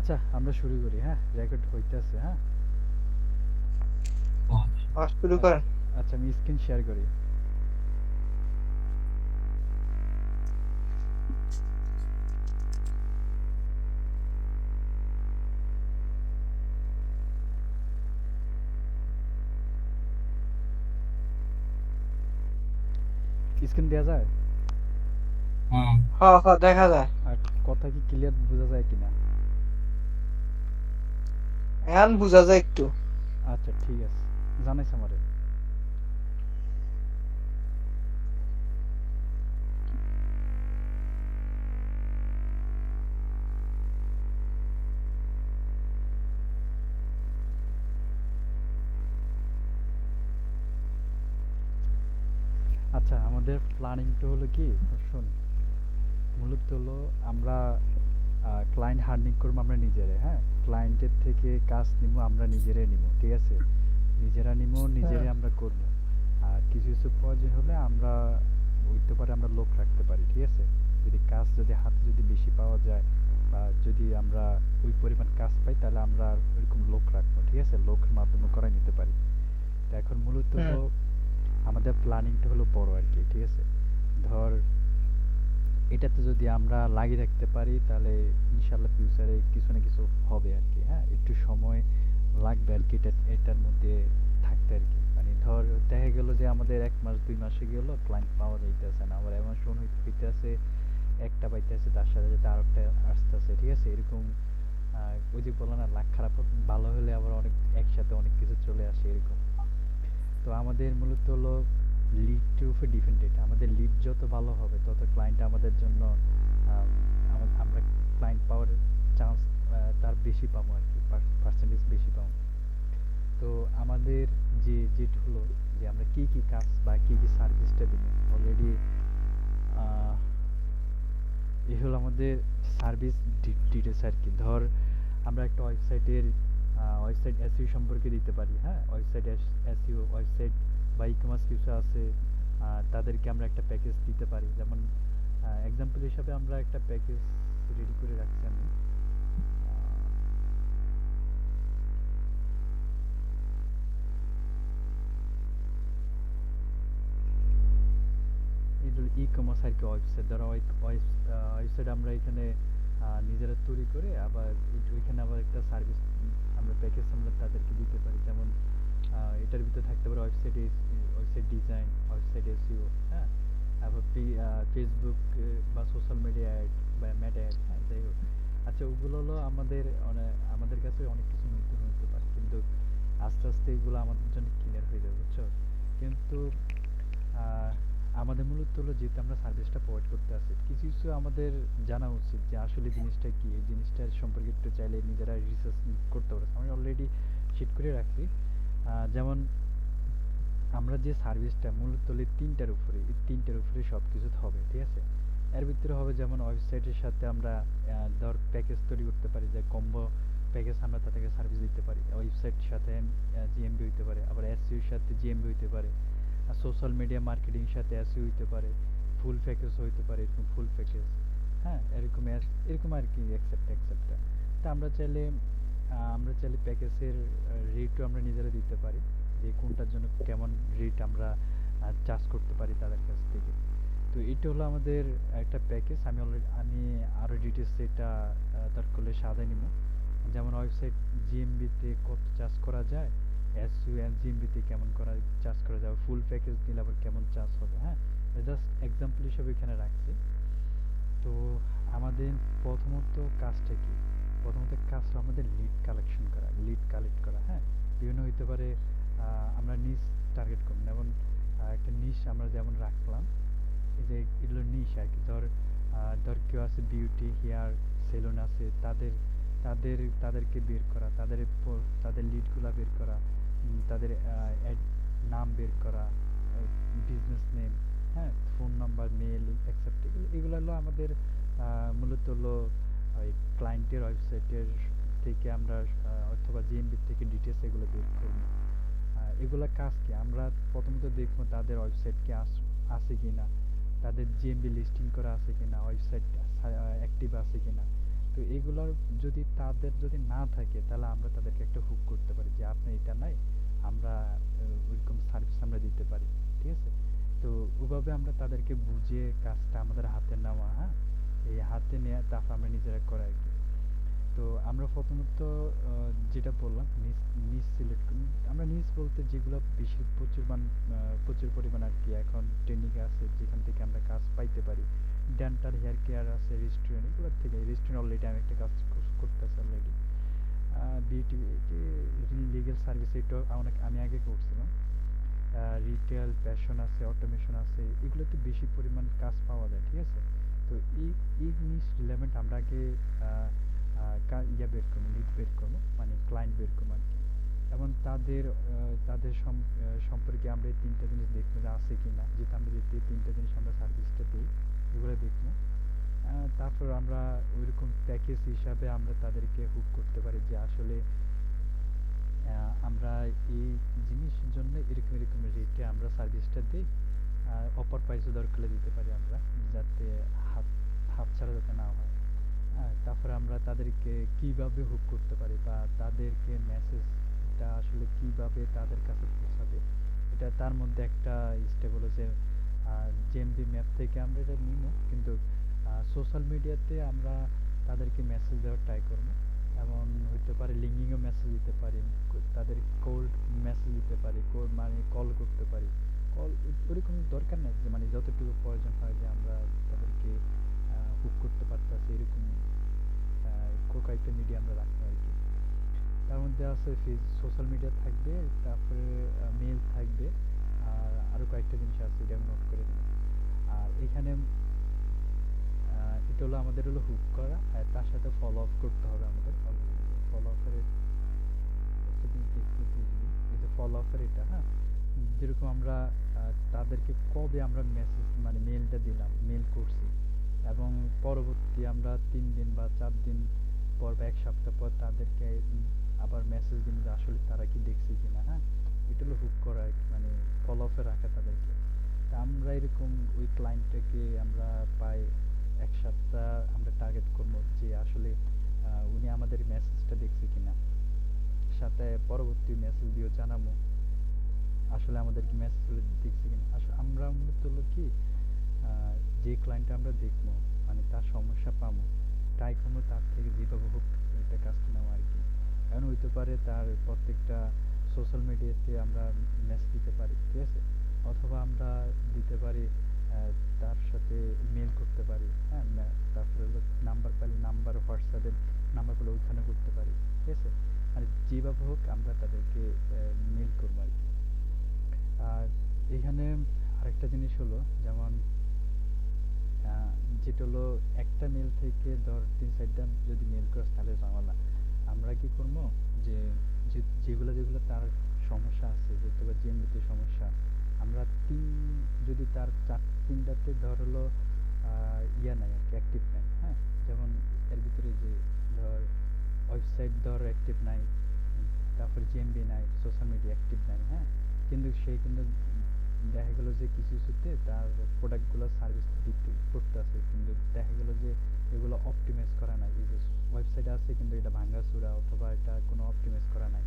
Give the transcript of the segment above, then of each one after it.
আচ্ছা, আমরা শুরু করি। হ্যাঁ, রেকর্ড হইতেছে। হ্যাঁ। শুরু আচ্ছা, করেন। আচ্ছা, আমি স্ক্রিন শেয়ার করি। স্ক্রিন দেওয়া যায়? হুম। হ হ দেখা যায়। আর কথা কি ক্লিয়ার বোঝা যায় কিনা? এখন বুঝা যায় একটু। আচ্ছা, ঠিক আছে। জানাইস আমারে। আচ্ছা, আমাদের প্ল্যানিংটা হলো কি? শোন, মূলত হলো আমরা ক্লায়েন্ট হার্নিং করবো আমরা নিজেরাই। হ্যাঁ, ক্লায়েন্টের থেকে কাজ নিবো আমরা নিজেরাই নিবো, ঠিক আছে? নিজেরা নিবো, হুম। নিজেরাই আমরা করবো। আর কিছু কিছু প্রয়োজন হলে আমরা হইতে পারে আমরা লোক রাখতে পারি, ঠিক আছে? যদি কাজ যদি হাতে যদি বেশি পাওয়া যায় বা যদি আমরা ওই পরিমাণ কাজ পাই তাহলে আমরা ওইরকম লোক রাখবো, ঠিক আছে? লোকের মাধ্যমে করাই নিতে পারি। তো এখন মূলত হুম। হলো আমাদের প্ল্যানিংটা হলো বড় আর কি, ঠিক আছে? ধর, এটাতে যদি আমরা লাগিয়ে রাখতে পারি তাহলে ইনশাল্লাহ ফিউচারে কিছু না কিছু হবে আর কি। হ্যাঁ, একটু সময় লাগবে আর কি এটার মধ্যে থাকতে আর কি। মানে ধর, দেখা গেল যে আমাদের ১ মাস ২ মাসে গেল, ক্লায়েন্ট পাওয়া যাইতেছে না, আবার এমন সময় হইতেছে একটা পাইতেছে, তার সাথে সাথে আরেকটা আসতেছে, ঠিক আছে? এরকম ওই যে বলে না, লাক খারাপ ভালো হলে আবার অনেক একসাথে অনেক কিছু চলে আসে এরকম। তো আমাদের মূলত হলো লিডের উপর ডিপেন্ডেন্ট। আমাদের লিড যত ভালো হবে তত ক্লায়েন্ট আমাদের জন্য আম, আমরা ক্লায়েন্ট পাওয়ার চান্স তার বেশি পাবো আর কি, পার্সেন্টেজ বেশি পাবো। তো আমাদের যেটা হলো যে আমরা কি কি কাজ বা কি কি সার্ভিসটা দিব অলরেডি, এই হলো আমাদের সার্ভিস ডিটেলস আর কি। ধর, আমরা একটা ওয়েবসাইটের ওয়েবসাইট এসইও সম্পর্কে দিতে পারি। হ্যাঁ, ওয়েবসাইট এসইও, ওয়েবসাইট বা ই কমার্স কিছু আছে, তাদেরকে আমরা একটা প্যাকেজ দিতে পারি। যেমন এক্সাম্পল হিসাবে আমরা একটা প্যাকেজ রেডি করে রাখছি আমি। এটা হলো ই কমার্স আর কি ওয়েবসাইট। ধরো ওয়েবসাইট আমরা এখানে নিজেরা তৈরি করে আবার ওইখানে আবার একটা সার্ভিস আমরা প্যাকেজ আমরা তাদেরকে দিতে পারি। যেমন এটার ভিতরে থাকতে পারে website website design, website SEO, হ্যাঁ, তারপর ফেসবুক বা সোশ্যাল মিডিয়া অ্যাড বা মেটা অ্যাড, হ্যাঁ, যাই হোক। আচ্ছা, ওগুলো হলো আমাদের কাছে অনেক কিছু নতুন হতে পারে, কিন্তু আস্তে আস্তে এগুলো আমাদের জন্য ক্লিয়ার হয়ে যাবে, বুঝছো? কিন্তু আহ, আমাদের মূলত হলো যেহেতু আমরা সার্ভিসটা প্রোভাইড করতে আসি, কিছু কিছু আমাদের জানা উচিত যে আসলে জিনিসটা কি। এই জিনিসটার সম্পর্কে একটু চাইলে নিজেরা রিসার্চ করতে পারে। আমি অলরেডি শিট করে রাখছি। যেমন আমরা যে সার্ভিসটা মূলত হলো তিনটার উপরে, এই তিনটার উপরে সব কিছু হবে, ঠিক আছে? এর ভিতরে হবে যেমন ওয়েবসাইটের সাথে আমরা ধর প্যাকেজ তৈরি করতে পারি, যে কম্বো প্যাকেজ আমরা তাদেরকে সার্ভিস দিতে পারি। ওয়েবসাইট সাথে জিএমবি হইতে পারে, আবার এসইওর সাথে জিএমবি হইতে পারে, আর সোশ্যাল মিডিয়া মার্কেটিং সাথে এসইও হইতে পারে, ফুল প্যাকেজ হইতে পারে, এরকম ফুল প্যাকেজ। হ্যাঁ, এরকম এরকম আর কি, অ্যাকসেপ্টটা। তা আমরা চাইলে প্যাকেজের রেটও আমরা নিজেরা দিতে পারি, যে কোনটার জন্য কেমন রেট আমরা চার্জ করতে পারি তাদের কাছ থেকে। তো এটা হলো আমাদের একটা প্যাকেজ। আমি আরো ডিটেলস এটা দরকার হলে সাজাই নিব। যেমন ওয়েবসাইট জিএমবিতে কত চার্জ করা যায়, এসইও এন্ড জিএমবিতে কেমন চার্জ করা যায়, ফুল প্যাকেজ নিলে আবার কেমন চার্জ হবে। হ্যাঁ, জাস্ট এক্সাম্পল হিসেবে এখানে রাখছি। তো আমাদের প্রথমত কাজটা কি? প্রথমত কাজটা আমাদের লিড কালেকশন করা, লিড কালেক্ট করা। হ্যাঁ, বিভিন্ন হইতে পারে। আমরা নিশ টার্গেট করব, যেমন একটা নিশ আমরা যেমন রাখলাম, এই যে এগুলো নিশ আর কি। ধর কেউ আছে বিউটি হেয়ার সেলুন আছে, তাদেরকে বের করা, তাদের লিডগুলা বের করা, তাদের নাম বের করা, বিজনেস নেম, হ্যাঁ, ফোন নাম্বার, মেল, অ্যাকসেপ্ট, এগুলো হলো আমাদের মূলত হলো ওই ক্লায়েন্টের ওয়েবসাইটের থেকে আমরা অথবা জিএমবি থেকে ডিটেলস এগুলো বের করব। এগুলা কাজ কি, আমরা প্রথমত দেখবো তাদের ওয়েবসাইট কি আছে কিনা, তাদের জিএমবি লিস্টিং করা আছে কিনা, ওয়েবসাইট অ্যাক্টিভ আছে কিনা। তো এগুলার যদি তাদের যদি না থাকে তাহলে আমরা তাদেরকে একটা হুক করতে পারি যে আপনি এটা নাই, আমরা ওইরকম সার্ভিস আমরা দিতে পারি, ঠিক আছে? তো ওভাবে আমরা তাদেরকে বুঝিয়ে কাজটা আমাদের হাতে নেওয়া, হ্যাঁ, এই হাতে নেওয়া তারপর আমরা নিজেরা করা আর কি। তো আমরা প্রথমত যেটা বললাম নিজ নিজ সিলেক্ট, আমরা নিজ বলতে যেগুলো বেশি প্রচুর পরিমাণ আর কি এখন ট্রেন্ডিং আছে, যেখান থেকে আমরা কাজ পাইতে পারি। ডেন্টাল হেয়ার কেয়ার আছে, রেস্টুরেন্ট, এগুলোর থেকে রেস্টুরেন্ট অলরেডি আমি একটা কাজ করতেছি অলরেডি। বিউটি, লিগ্যাল সার্ভিস, এটা অনেক আমি আগে করছিলাম। রিটেল, ফ্যাশন আছে, অটোমেশন আছে, এগুলোতে বেশি পরিমাণ কাজ পাওয়া যায়, ঠিক আছে? তো এই এই জিনিস রিলেভেন্ট আমরা আগে বের করবো, লিড বের করবো, মানে ক্লায়েন্ট বের করবো আর কি। এবং তাদের সম্পর্কে আমরা এই তিনটা জিনিস দেখবো যে আছে কি না, যেহেতু আমরা যেহেতু এই তিনটা জিনিস আমরা সার্ভিসটা দিই, এগুলো দেখবো। তারপর আমরা ওইরকম প্যাকেজ হিসাবে আমরা তাদেরকে হুক করতে পারি যে আসলে আমরা এই জিনিসের জন্য এরকম এরকম রেটে আমরা সার্ভিসটা দিই, অফার প্রাইসও দরকার হলে দিতে পারি আমরা, যাতে হাত হাতছাড়া যাতে না হয়। তারপরে আমরা তাদেরকে কিভাবে হুক করতে পারি বা তাদেরকে মেসেজটা আসলে কিভাবে তাদের কাছে পৌঁছাবে, এটা তার মধ্যে একটা স্টেপ হলো যে জেএমবি ম্যাপ থেকে আমরা এটা নিব, কিন্তু সোশ্যাল মিডিয়াতে আমরা তাদেরকে মেসেজ দেওয়ার ট্রাই করবো। এমন হইতে পারে লিঙ্কিংও মেসেজ দিতে পারি, তাদের কোল্ড মেসেজ দিতে পারি, মানে কল করতে পারি। কল ওরকম দরকার নেই, যে মানে যতটুকু প্রয়োজন হয় যে আমরা তাদেরকে হুক করতে পারতেছি, এরকম কয়েকটা মিডিয়া আমরা রাখবো আর কি। তার মধ্যে আছে সোশ্যাল মিডিয়া থাকবে, তারপরে মেল থাকবে, আর আরও কয়েকটা জিনিস আছে, এটা আমি নোট করে দিই। আর এখানে এটা হলো আমাদের হলো হুক করা, আর তার সাথে ফলো আপ করতে হবে আমাদের। ফলো আপের একটা জিনিস দেখলে বুঝবি, এই যে ফলো আপের এটা, হ্যাঁ, যেরকম আমরা তাদেরকে কবে আমরা মেসেজ মানে মেলটা দিলাম, মেল করছি, এবং পরবর্তী আমরা 3 দিন বা 4 দিন পর বা 1 সপ্তাহ পর তাদেরকে আবার মেসেজ দিন যে আসলে তারা কি দেখছে কিনা, হ্যাঁ, এটা হলো হুক করা আর কি, মানে ফলো আপে রাখা তাদেরকে। তা আমরা এরকম ওই ক্লায়েন্টটাকে আমরা পাই 1 সপ্তাহ আমরা টার্গেট করবো যে আসলে উনি আমাদের মেসেজটা দেখছে কিনা, সাথে পরবর্তী মেসেজ দিয়েও জানাবো আসলে আমাদের কি মেসেজগুলো দেখছে কিনা। আসলে আমরা মূলত হলো কি যে ক্লায়েন্টটা আমরা দেখবো, মানে তার সমস্যা পাবো, ট্রাই করবো তার থেকে যেভাবে হোক একটা কাজটা নেওয়া আর কি। এখন হইতে পারে তার প্রত্যেকটা সোশ্যাল মিডিয়াতে আমরা মেসেজ দিতে পারি, ঠিক আছে, অথবা আমরা দিতে পারি তার সাথে মেল করতে পারি, হ্যাঁ, তারপরে হলো নাম্বার পাইলে নাম্বার, হোয়াটসঅ্যাপের নাম্বার পেলে ওইখানে করতে পারি, ঠিক আছে, মানে যেভাবে হোক আমরা তাদেরকে মেল করবো আর কি। আর এখানে আরেকটা জিনিস হলো যেমন যেটা হলো একটা মেল থেকে ধর 3-4টা যদি মেল করিস তাহলে ঝামেলা। আমরা কি করবো যে যেগুলো তার সমস্যা আছে, যেহেতু বা জিএমবিতে সমস্যা, আমরা যদি তার 3টাতে ধর হলো ইয়া নাই আর কি, অ্যাক্টিভ নাই, হ্যাঁ, যেমন এর ভিতরে যে ধর ওয়েবসাইট ধর অ্যাক্টিভ নাই, তারপর জিএমবি নাই, সোশ্যাল মিডিয়া অ্যাক্টিভ নাই, হ্যাঁ, কিন্তু সে কিন্তু দেখা গেল যে কিছু কিছুতে তার প্রোডাক্টগুলো সার্ভিস দিতে করতেছে, কিন্তু দেখা গেল যে এগুলো অপটিমাইজ করা নাই, এই যে ওয়েবসাইট আছে কিন্তু এটা ভাঙাচোরা অথবা এটা কোনো অপটিমাইজ করা নাই,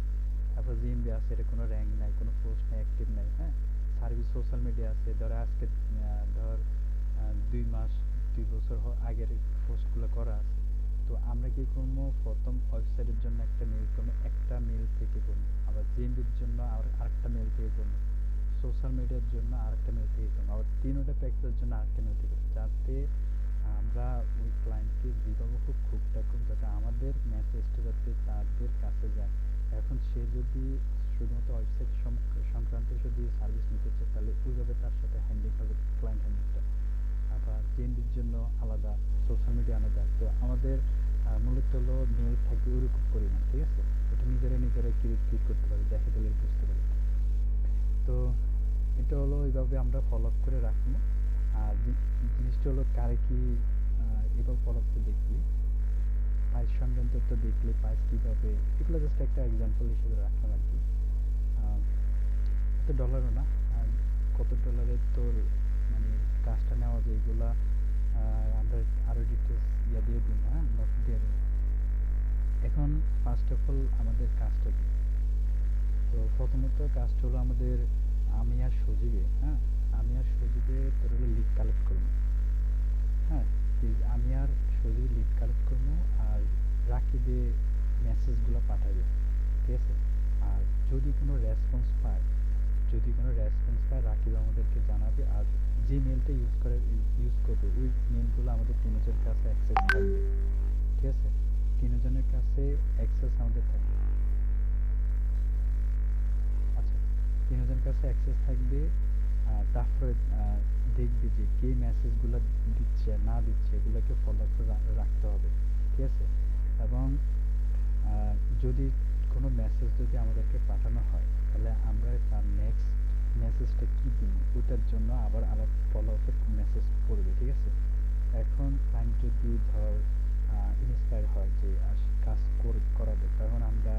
তারপর জিএমবি আছে, এটা কোনো র্যাঙ্ক নাই, কোনো পোস্ট নাই, অ্যাক্টিভ নাই, হ্যাঁ, সার্ভিস সোশ্যাল মিডিয়া আছে, ধর আজকে ধর 2 মাস 2 বছর আগের পোস্টগুলো করা আছে। তো আমরা কি করবো, প্রথম ওয়েবসাইটের জন্য একটা মেল করবো, একটা মেল থেকে করবো, আবার জিএমবির জন্য আরেকটা মেল থেকে করবো, সোশ্যাল মিডিয়ার জন্য আরেকটা মেল থেকে করবো, আবার 3টা প্যাকেজের জন্য আরেকটা মেল থেকে করবো, যাতে আমরা ওই ক্লায়েন্টকে যেভাবে খুব খুবটা খুব যাতে আমাদের মেসেজটা যাতে তাদের কাছে যায়। এখন সে যদি শুধুমাত্র ওয়েবসাইট সংক্রান্ত যদি সার্ভিস নিতে চায় তাহলে ওইভাবে তার সাথে হ্যান্ডলিং হবে ক্লায়েন্ট হ্যান্ডলিংটা, আবার জিএনডির জন্য আলাদা, সোশ্যাল মিডিয়া আলাদা। তো আমাদের মূলত হলো মেল থাকবে ওরকম পরিমাণ, ঠিক আছে, এটা নিজেরাই ক্রিয়েট করতে পারি, দেখে দিলে বুঝতে পারি। তো এটা হলো এইভাবে আমরা ফলো আপ করে রাখবো। আর জিনিসটা হলো কারে কি এভাবে ফলো আপ দেখলি প্রাইস সংক্রান্ত তো দেখলে প্রাইস কীভাবে, এগুলো জাস্ট একটা এক্সাম্পল হিসেবে রাখলাম আর কি। এত ডলারও না, আর কত ডলারের তোর মানে কাজটা নেওয়া যায়, এগুলা আমরা আরও ডিটেলস দিয়ে দিব, হ্যাঁ, নোট দিয়ে দেবো। অফ অল আমাদের কাজটা কি? তো প্রথমত কাজটা হলো আমাদের আমি আর সজীবে, হ্যাঁ, আমি আর সজীবে তোর হলো লিড কালেক্ট করবো, হ্যাঁ, আমি আর সজীব লিড কালেক্ট করবো আর রাকিবে মেসেজগুলো পাঠাবে, ঠিক আছে। আর যদি কোনো রেসপন্স পায়, যদি কোনো রেসপন্স পায় রাকিব আমাদেরকে জানাবে। আর যে মেলটা ইউজ করবে ওই মেলগুলো আমাদের তিনজনের কাছে অ্যাক্সেস থাকবে, ঠিক আছে। তিনজনের কাছে অ্যাক্সেস আমাদের থাকবে, আচ্ছা, তিনজনের কাছে অ্যাক্সেস থাকবে। তারপরে দেখবি যে কে মেসেজগুলো দিচ্ছে না দিচ্ছে এগুলোকে ফলো করে রাখতে হবে, ঠিক আছে। এবং আহ, যদি কোনো মেসেজ যদি আমাদেরকে পাঠানো হয় তাহলে আমরা তার নেক্সট মেসেজটা কি দিব ওটার জন্য আবার আলাদা ফলো আপের মেসেজ করবে, ঠিক আছে। এখন ক্লায়েন্ট যদি ধর ইন্সপায়ার হয় যে কাজ করাবে তখন আমরা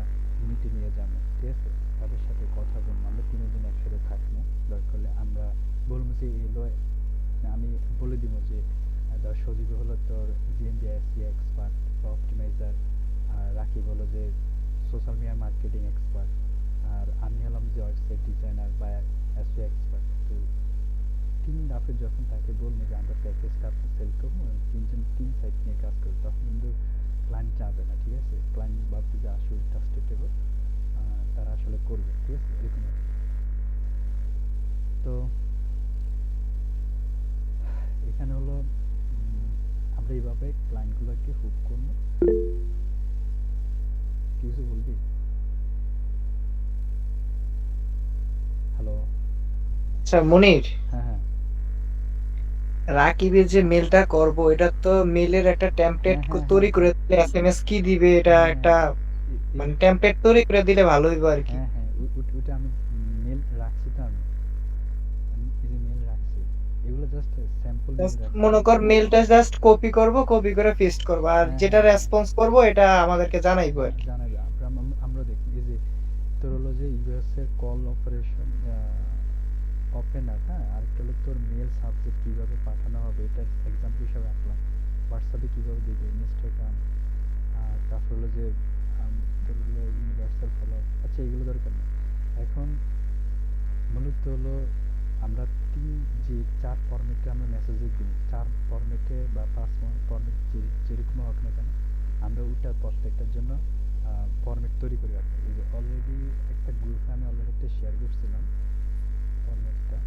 মিটে নিয়ে যাবো, ঠিক আছে। তাদের সাথে কথা বলবো, আমরা তিনজন একসাথে থাকবো। দরকার হলে আমরা বলবো যে এলো, আমি বলে দিব যে ধর সজীব হলো তোর জিএমবি এসি এক্সপার্ট বা অপটিমাইজার, আর রাকিব হলো যে সোশ্যাল মিডিয়া মার্কেটিং এক্সপার্ট, আর আমি হলাম যে ওয়েবসাইট ডিজাইনার বা এসইও এক্সপার্ট। তো তিন ধাপে যখন তাকে বলবো যে আমরা প্যাকেজটা আপনি সেল করবো এবং তিনজন তিন সাইট নিয়ে কাজ করবো তখন কিন্তু ক্লায়েন্ট যাবে না, ঠিক আছে। ক্লায়েন্ট ভাববে যে আসলে ট্রাস্টেডেবল, তারা আসলে করবে, ঠিক আছে, এরকম আর কি। তো এখানে হলো আমরা এইভাবে ক্লায়েন্টগুলোকে হুক করবো। কিছু বলবি? হ্যালো? আচ্ছা মনির, হ্যাঁ হ্যাঁ রাকিবের যে মেলটা করব এটা তো মেলের একটা টেমপ্লেট হ্যাঁ হ্যাঁ হ্যাঁ তৈরি করে দিলে এসএমএস কি দিবে এটা হ্যাঁ একটা মানে টেমপ্লেট তৈরি করে দিলে ভালো হইব আর কি। হ্যাঁ হ্যাঁ ওটা আমি মেল রাখছি তো, আমি এই যে মেল রাখছি এগুলো জাস্ট স্যাম্পল মেল জাস্ট রাখছি। মনে কর মেলটা জাস্ট কপি করব, কপি করে পেস্ট করব, আর হ্যাঁ যেটা হ্যাঁ হ্যাঁ রেসপন্স করব এটা আমাদেরকে জানাইবো আর কি। জানাবে। আমরা দেখি এই যে তোর হলো যে ইউএস এর কল অপারেশন ওপেনার, হ্যাঁ, আরেকটা হলো তোর মেল সাবজেক্ট কিভাবে পাঠানো হবে এটা এক্সাম্পল হিসাবে রাখলাম। হোয়াটসঅ্যাপে কিভাবে দিবে, ইনস্টাগ্রাম, আর তারপর হলো যে তোর হলো ইউনিভার্সাল ফলো, আচ্ছা এগুলো দরকার নেই এখন। মূলত হলো আমরা যে চার ফরম্যাটে আমরা মেসেজের দিই, চার ফরম্যাটে বা পাঁচ ফরম্যাট যেরকম হোক না কেন আমরা ওইটা প্রত্যেকটার জন্য ফরম্যাট তৈরি করে রাখি। এই যে অলরেডি একটা গ্রুপে আমি অলরেডি একটা শেয়ার করছিলাম ফরম্যাটটা।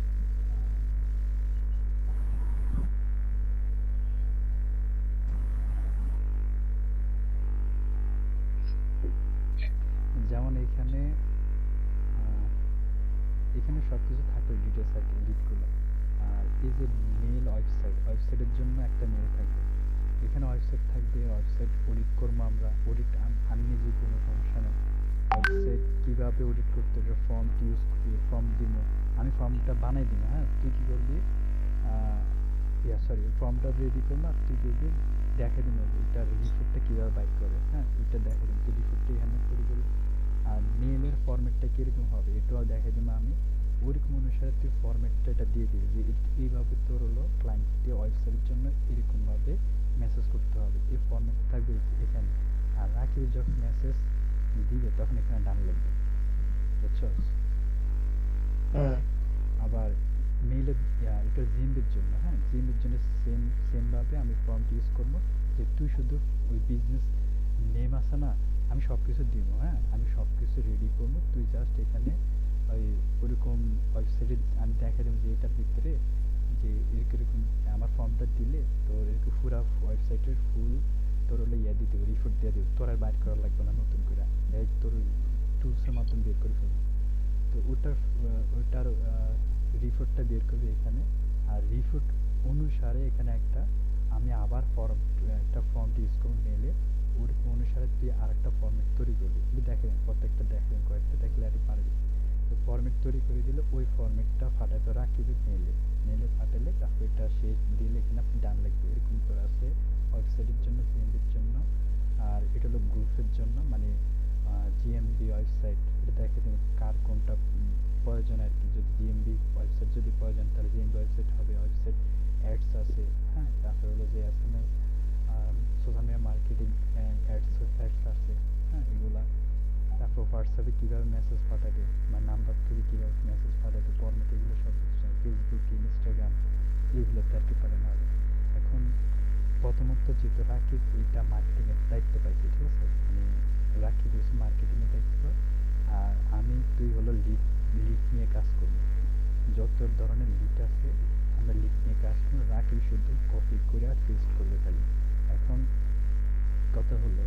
যেমন এখানে এখানে সব কিছু থাকবে, ডিটেলস আর কি, লিডগুলো। আর এই যে মেল ওয়েবসাইটের জন্য একটা মেল থাকবে, এখানে ওয়েবসাইট থাকবে, ওয়েবসাইট অডিট করবো আমরা। অডিট আমি নিজে কোনো সমস্যা নেই। ওয়েবসাইট কীভাবে অডিট করতে হবে, ফর্ম দিব, আমি ফর্মটা বানাই দিব, হ্যাঁ, তুই কী করবি, সরি ফর্মটা রেডি করবো আর তুই করবি দেখা দিন ওইটার রিপোর্টটা কীভাবে বাইক করে, হ্যাঁ, ওইটা দেখা দিন তুই রিপোর্টটা এখানে তৈরি করবি। আর মেলের ফরম্যাটটা কীরকম হবে এটাও দেখা দিব আমি। ওইরকম অনুসারে তুই ফরম্যাটটা এটা দিয়ে দিবি যে এইভাবে তোর হলো ক্লায়েন্টকে ওয়েবসাইটের জন্য এরকমভাবে মেসেজ করতে হবে, এই ফরম্যাট থাকবে এখানে। আর রাকিব যখন মেসেজ দিবে তখন এখানে ডান লিখবে, বুঝছো। আবার মেইলের এটা জিমের জন্য, হ্যাঁ, জিমের জন্য সেমভাবে আমি ফর্মটি ইউজ করবো যে তুই শুধু ওই বিজনেস নেম আছে না, আমি সব কিছু দিব, হ্যাঁ, আমি সব কিছু রেডি করবো, তুই জাস্ট এখানে ওই ওরকম ওয়েবসাইটে আমি দেখা দেবো যে এটার ভিতরে যে এরকম আমার ফর্মটা দিলে তোর এরকম পুরা ওয়েবসাইটের ফুল তোর হলো ইয়ে দিয়ে দেবো, রিপোর্ট দিয়ে দেবো, তোর আর বাইর করা লাগবে না নতুন করে, এই তোর টুলসের মাধ্যমে বের করে ফেলবো। তো ওটার রিপোর্টটা বের করবে এখানে। আর রিপোর্ট অনুসারে এখানে আমি আবার একটা ফর্মটি ইউজ করবো মেলে, ওরকম অনুসারে তুই আরেকটা ফর্মেট তৈরি করবি, তুই দেখেন প্রত্যেকটা দেখেন কয়েকটা দেখলে আর পারবি। তো ফর্মেট তৈরি করে দিলে ওই ফর্মেটটা ফাটাতে রাখবি মেলে ফাটালে তারপর এটা সে দিলে এখানে আপনি ডান লিখবে, এরকম করে আছে ওয়েবসাইটের জন্য, সিএমবির জন্য। আর এটা হলো গ্রুপের জন্য, মানে জিএমবি ওয়েবসাইট, এটা দেখে তুমি কার কোনটা প্রয়োজন আর কি। যদি জিএমবি ওয়েবসাইট যদি প্রয়োজন তাহলে জিএমবি ওয়েবসাইট হবে, ওয়েবসাইট অ্যাডস আছে, হ্যাঁ, তারপরে হলো যে SMS social media marketing ads আছে, হ্যাঁ, এগুলা। মেসেজ পাঠাবে, মানে নাম্বার থেকে কীভাবে মেসেজ পাঠাবে, ফরম্যাট, এগুলো সব কিছু ফেসবুক, ইনস্টাগ্রাম এগুলোতে আর কি পাঠানো হবে। এখন প্রথমত যেহেতু রাকিব এইটা মার্কেটিংয়ের দায়িত্ব পাইছি, ঠিক আছে, মানে রাকিব হচ্ছে মার্কেটিংয়ের দায়িত্ব, আর আমি তুই হলো লিড নিয়ে কাজ করবো। যত ধরনের লিড আছে আমরা লিড নিয়ে কাজ করবো, রাকিব শুধু কপি করে আর পেস্ট করবে খালি। এখন কথা হলো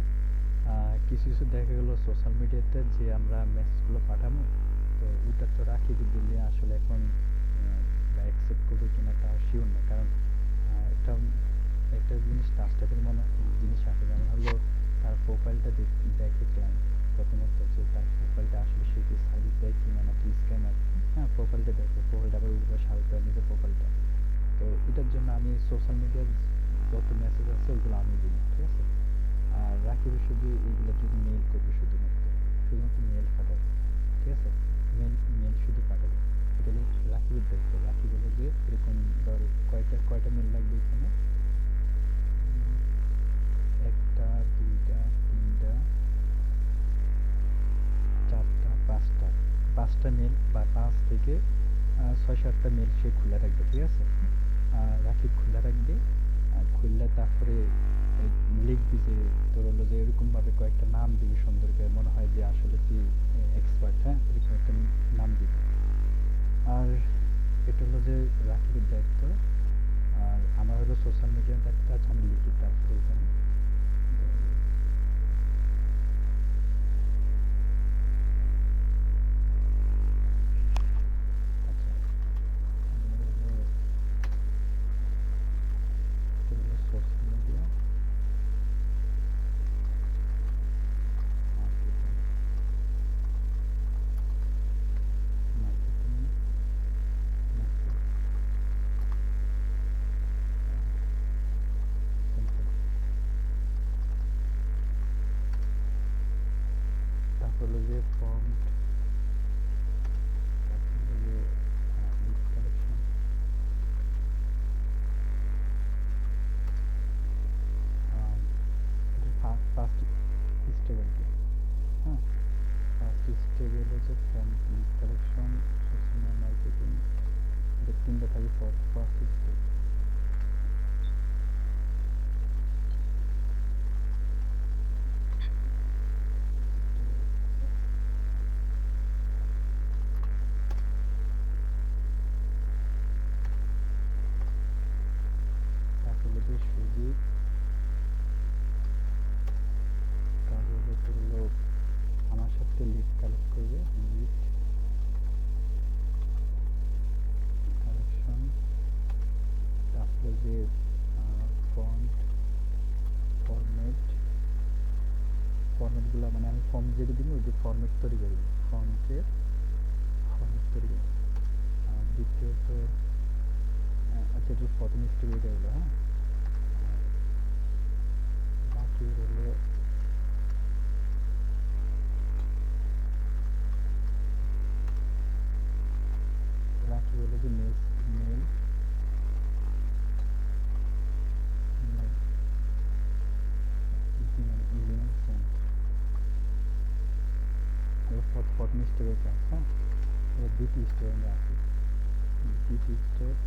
কিছু কিছু দেখা গেলো সোশ্যাল মিডিয়াতে যে আমরা মেসেজগুলো পাঠাবো, তো ওটা তো রাকিব দিলে আসলে এখন অ্যাকসেপ্ট করবে কিনা তা শিওর না, কারণ একটা একটা জিনিস ট্রাস্টেবল জিনিস আছে, যেমন হলো তার প্রোফাইলটা দেখে ক্লায়েন্ট প্রথমত, যে তার প্রোফাইলটা আসলে সে কি সার্ভিস দেয় কিনা নাকি স্ক্যামার। হ্যাঁ, প্রোফাইলটা দেখে, প্রোফাইলটা আবার উপরে সার্ভিস দেয় নিজের প্রোফাইলটা। তো এটার জন্য আমি সোশ্যাল মিডিয়ার যত মেসেজ আছে ওইগুলো আমি দিই, ঠিক আছে। আর রাকিব শুধু এইগুলো যদি মেল করবে, শুধুমাত্র মেল পাঠাবে, ঠিক আছে, মেল শুধু পাঠাবে। এটা হলো রাকিবের দায়িত্ব। রাকিব হলো যে এরকম ধর কয়টা মেল লাগবে এখানে, একটা, দুইটা, তিনটা, চারটা, পাঁচটা মেল বা 5 থেকে 6-7টা মেল সে খুলে রাখবে, ঠিক আছে। রাকিব খুলে রাখবে, খুললে তারপরে লিখবি যে তোর হলো যে এরকমভাবে কয়েকটা নাম দিবি সুন্দর করে, মনে হয় যে আসলে তুই এক্সপার্ট, হ্যাঁ, এরকম একটা নাম দিবি। আর এটা হলো যে রাকিবের দায়িত্ব, আর আমার হলো সোশ্যাল মিডিয়ার দায়িত্ব আছে, আমি লিখি তারপরে এখানে। আচ্ছা, সোশ্যাল মিডিয়া মার্কেটিং, তারপর হলো যে ফর্ম, তারপর হলো যে লিড কালেকশন, ফার্স্ট স্টেপ আর কি। হ্যাঁ, ফার্স্ট স্টেপ হলো যে form, lead collection, social marketing, এটা তিনটা থাকে ফার্স্ট স্টেপ। তারপর হলো যে সুজিত, তারপর হলো আমার সাথে লিড কালেক্ট করবে, লিড কালেকশন, তারপরে যে ফন্ট, ফরম্যাটগুলো, মানে আমি ফর্ম যেটা দিব ওই যে ফরম্যাট তৈরি করব, ফর্মেট তৈরি করব। আর দ্বিতীয়ত আচ্ছা, এটা প্রথম স্টেপ এটা হলো, হ্যাঁ। বাকি হলো যে মেল, ইমেল সেন্ড, প্রথম স্টেপের কাজ, হ্যাঁ। এবার দ্বিতীয় স্টেপে আমরা আসি। দ্বিতীয় স্টেপ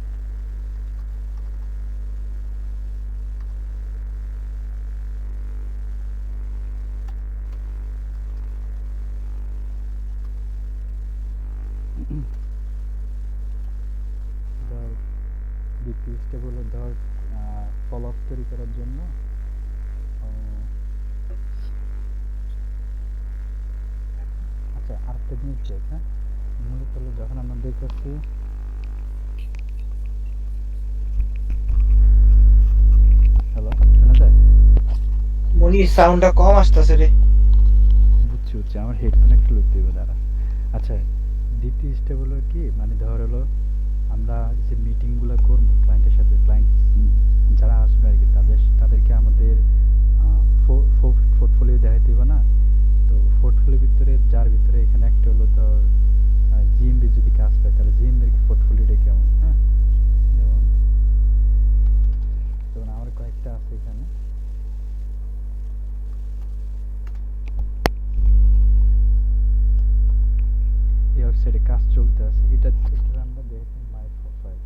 ধর, দ্বিতীয় স্টেপ হলো ধর ফলো আপ তৈরি করার জন্য। আচ্ছা, আরেকটা জিনিস দেখ, হ্যাঁ, মূলত হলো যখন আমাদের কাছে হ্যালো, শোনা যায়? মনির সাউন্ডটা কম আসতেছে রে। বুঝছি, আমার হেডফোন একটু লইতে হবে, দাঁড়া। আচ্ছা, দ্বিতীয় স্টেপ হলো কি, মানে ধর হলো আমরা যে মিটিংগুলো করবো ক্লায়েন্টের সাথে, ক্লায়েন্ট যারা আসবে আর কি, তাদেরকে আমাদের পোর্টফোলিও দেখাইতে হবে না। তো পোর্টফোলিওর ভিতরে যার ভিতরে এখানে একটা হলো ধর জিএমবি যদি কাজ পায়, তাহলে জিএমবির পোর্টফোলিওটা কেমন, হ্যাঁ। যেমন আমার কয়েকটা আছে এখানে, কাজ চলতে আছে। এটা আমরা দেখি মাই প্রোফাইল।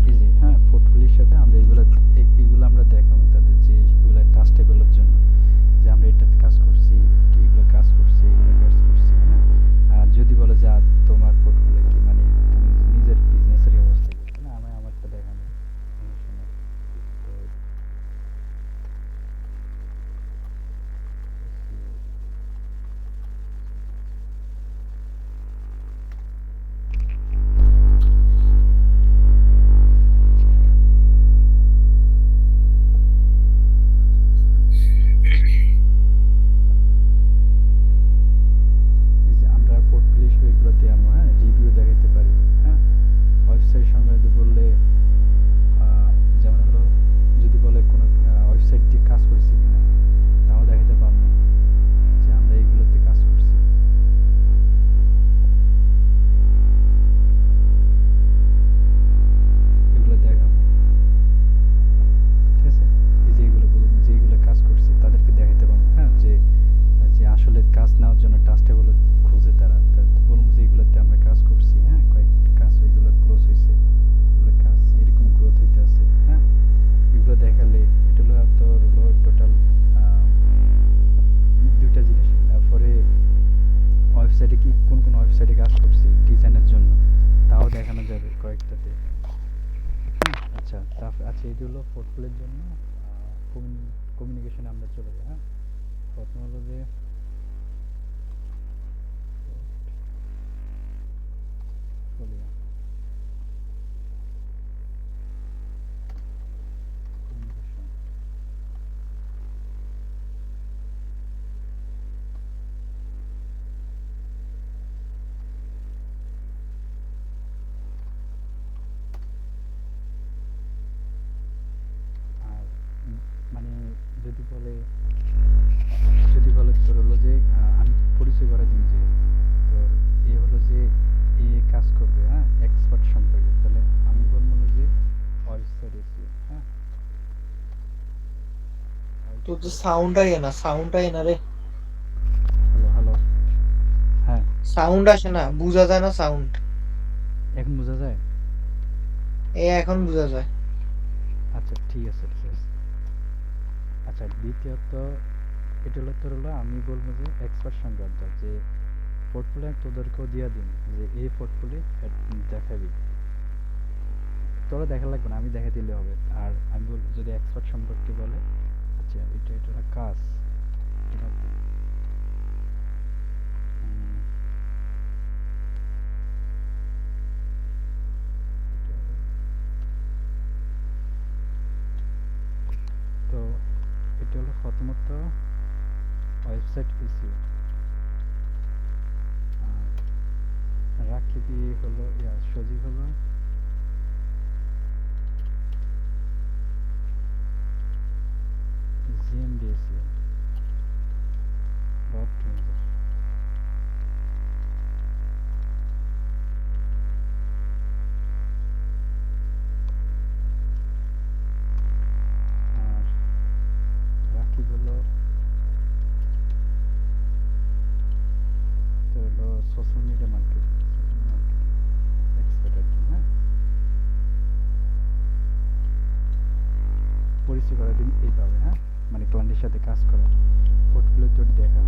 এই যে হ্যাঁ, পোর্টফোলিও হিসাবে আমরা এগুলো আমরা দেখাবো তাদের যে এগুলো ট্রাস্টেবলের জন্য, যে আমরা এটাতে কাজ করছি, এগুলো কাজ করছি, এগুলো কাজ করছি, হ্যাঁ। আর যদি বলে যে তোমার পোর্টফোলিও কি, মানে তুমি নিজের বিজনেসের অবস্থা কি, না আমি আমারটা দেখাবো, সমস্যা নেই। তো এই যে আমরা পোর্টফোলিও হিসেবে এগুলো দেখাবো, হ্যাঁ, রিভিউ দেখাইতে পারি, হ্যাঁ। ওয়েবসাইট সংক্রান্ত বললে যেমন হলো যদি বলে কোনো ওয়েবসাইট দিয়ে কাজ করছি কিনা, তাও দেখাতে পারবো যে আমরা এইগুলোতে কাজ করছি। এগুলো দেখাবো, ঠিক আছে। এই যে এগুলো বলবো যে এগুলো কাজ করছি, তাদেরকে দেখাতে পারবো, হ্যাঁ, যে যে আসলে কাজ নেওয়ার জন্য ট্রাস্টেবল খুঁজে তারা, তা বলবো যে এগুলোতে আমরা কাজ করছি, হ্যাঁ, কয়েকটা কাজ ওইগুলো ক্লোজ হয়েছে, এগুলো কাজ এরকম গ্রোথ হইতে আছে, হ্যাঁ। এগুলো দেখালে এটা হলো তোর হলো টোটাল দুইটা জিনিস। পরে ওয়েবসাইটে কি কোন কোন ওয়েবসাইটে কাজ করছি ডিজাইনের জন্য, তাও দেখানো যাবে কয়েকটাতে, হ্যাঁ। আচ্ছা এটা হলো পোর্টফোলিওর জন্য। কমিউনিকেশনে আমরা চলে যাই, হ্যাঁ। প্রথম হলো যে portfolio, communication। আর মানে যদি বলে তোর হলো যে আমি পরিচয় করে দিই যে তোর এ হলো যে এ কাজ করবে, হ্যাঁ, এক্সপার্ট সম্পর্কে, তাহলে আমি বলবো হলো যে ওয়েবসাইট এসিও, হ্যাঁ। তোর তো সাউন্ডটাই না, সাউন্ডটাই না রে, হ্যালো হ্যালো, হ্যাঁ, সাউন্ড আসে না, বোঝা যায় না সাউন্ড। এখন বোঝা যায়? এখন বোঝা যায়। আচ্ছা ঠিক আছে ঠিক আছে। আচ্ছা দ্বিতীয়ত এটা হলো তোর হলো আমি বলবো যে এক্সপার্ট সংক্রান্ত, যে পোর্টফোলিও তোদেরকেও দিয়ে দিন যে এই পোর্টফোলিও দেখাবি, তোরা দেখা লাগবে না, আমি দেখা দিলে হবে। আর আমি বলবো যদি এক্সপার্ট সম্পর্কে বলে, আচ্ছা এটা হলো কাজ, ঠিক আছে। তো এটা হলো প্রথমত ওয়েবসাইট পিসি, আর রাকিবি হলো সজীব হলো জিএমডিএসি বা অপটিমাইজার। আর রাকিব হলো তো হলো সোশ্যাল মিডিয়া মার্কেটিং এক্সপার্ট একদম, হ্যাঁ। পরিচয় করে দিন এইভাবে, হ্যাঁ, মানে ক্লায়েন্টের সাথে কাজ করা, পোর্টফোলিও তোর দেখা,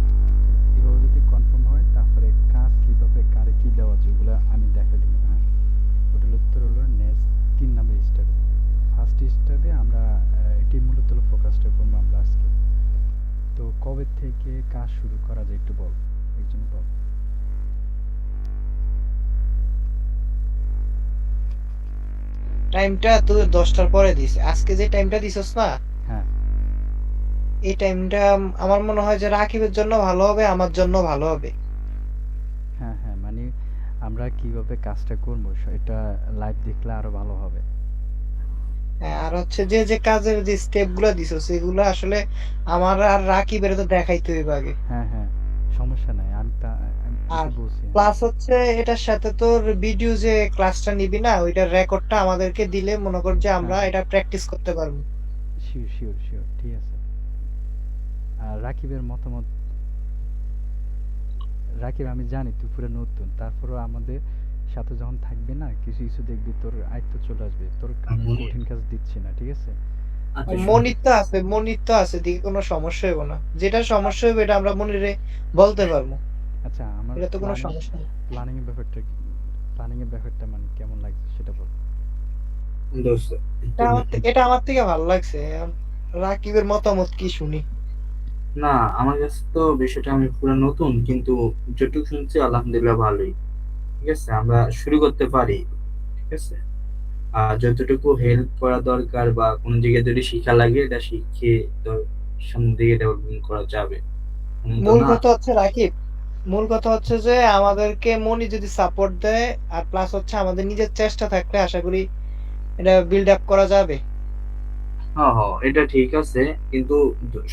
এভাবে যদি কনফার্ম হয় তারপরে কাজ কীভাবে কারে কী দেওয়া যায় ওগুলো আমি দেখা দিব, হ্যাঁ। ওটা হলো তোর হলো নেক্সট 3 নম্বর স্টেপে। ফার্স্ট স্টেপে আমরা এটি মূলত হলো ফোকাসটা করবো আমরা আজকে। তো কবে থেকে কাজ শুরু করা যায় একটু বল, একজন বল। টাইমটা তুই 10টার পরে দিস, আজকে যে টাইমটা দিছস না, হ্যাঁ এই টাইমটা আমার মনে হয় যে রাকিবের জন্য ভালো হবে, আমার জন্য ভালো হবে। হ্যাঁ হ্যাঁ, মানে আমরা কিভাবে কাজটা করবো এটা লাইভ দেখলে আরো ভালো হবে। হ্যাঁ, আর হচ্ছে যে কাজের যে স্টেপ গুলা দিছো সেগুলো আসলে আমার আর রাকিবের তো দেখাইতে হইবে আগে। হ্যাঁ, হ্যাঁ, সমস্যা নাই। আমি আর তো বলছি আমি। প্লাস হচ্ছে এটার সাথে তোর ভিডিও যে ক্লাসটা নিবি না ওইটার রেকর্ডটা আমাদেরকে দিলে মনে কর যে হ্যাঁ, আমরা হ্যাঁ। এটা প্র্যাকটিস করতে পারবো। Sure, sure, sure. ঠিক আছে। আর রাকিবের মতামত, রাকিব আমি জানি তুই পুরো নতুন। তারপরেও আমাদের সাথে যখন থাকবি না কিছু, কিছু দেখবি তোর আয়ত্তে চলে আসবে। তোর আমি মনির কঠিন কাজ দিচ্ছি না। ঠিক আছে? আচ্ছা শোন, মনির তো আছে দিকে কোনো সমস্যা হইব না। যেটা সমস্যা হইবে এটা আমরা মনিরে বলতে পারবো। আচ্ছা, আমার এটা তো কোনো সমস্যা না। প্ল্যানিং এর ব্যাপারটা কি? প্ল্যানিং এর ব্যাপারটা মানে কেমন লাগছে সেটা বল। দোস্ত এটা আমার থেকে ভালো লাগছে। এখন রাকিবের মতামত কি শুনি। না, আমার কাছে তো বিষয়টা আমি পুরো নতুন, কিন্তু যেটুকু শুনছি আলহামদুলিল্লাহ ভালোই। ঠিক আছে, আমরা শুরু করতে পারি। ঠিক আছে, আর যতটুকু হেল্প করা দরকার বা কোনো জায়গায় যদি শিখা লাগে এটা শিখে সামনের দিকে ডেভেলপমেন্ট করা যাবে, এমন তো মূল না। কথা হচ্ছে রাকিব, মূল কথা হচ্ছে যে আমাদেরকে মনি যদি সাপোর্ট দেয় আর প্লাস হচ্ছে আমাদের নিজের চেষ্টা থাকলে আশা করি এটা বিল্ড আপ করা যাবে। হ্যাঁ হ্যাঁ, এটা ঠিক আছে, কিন্তু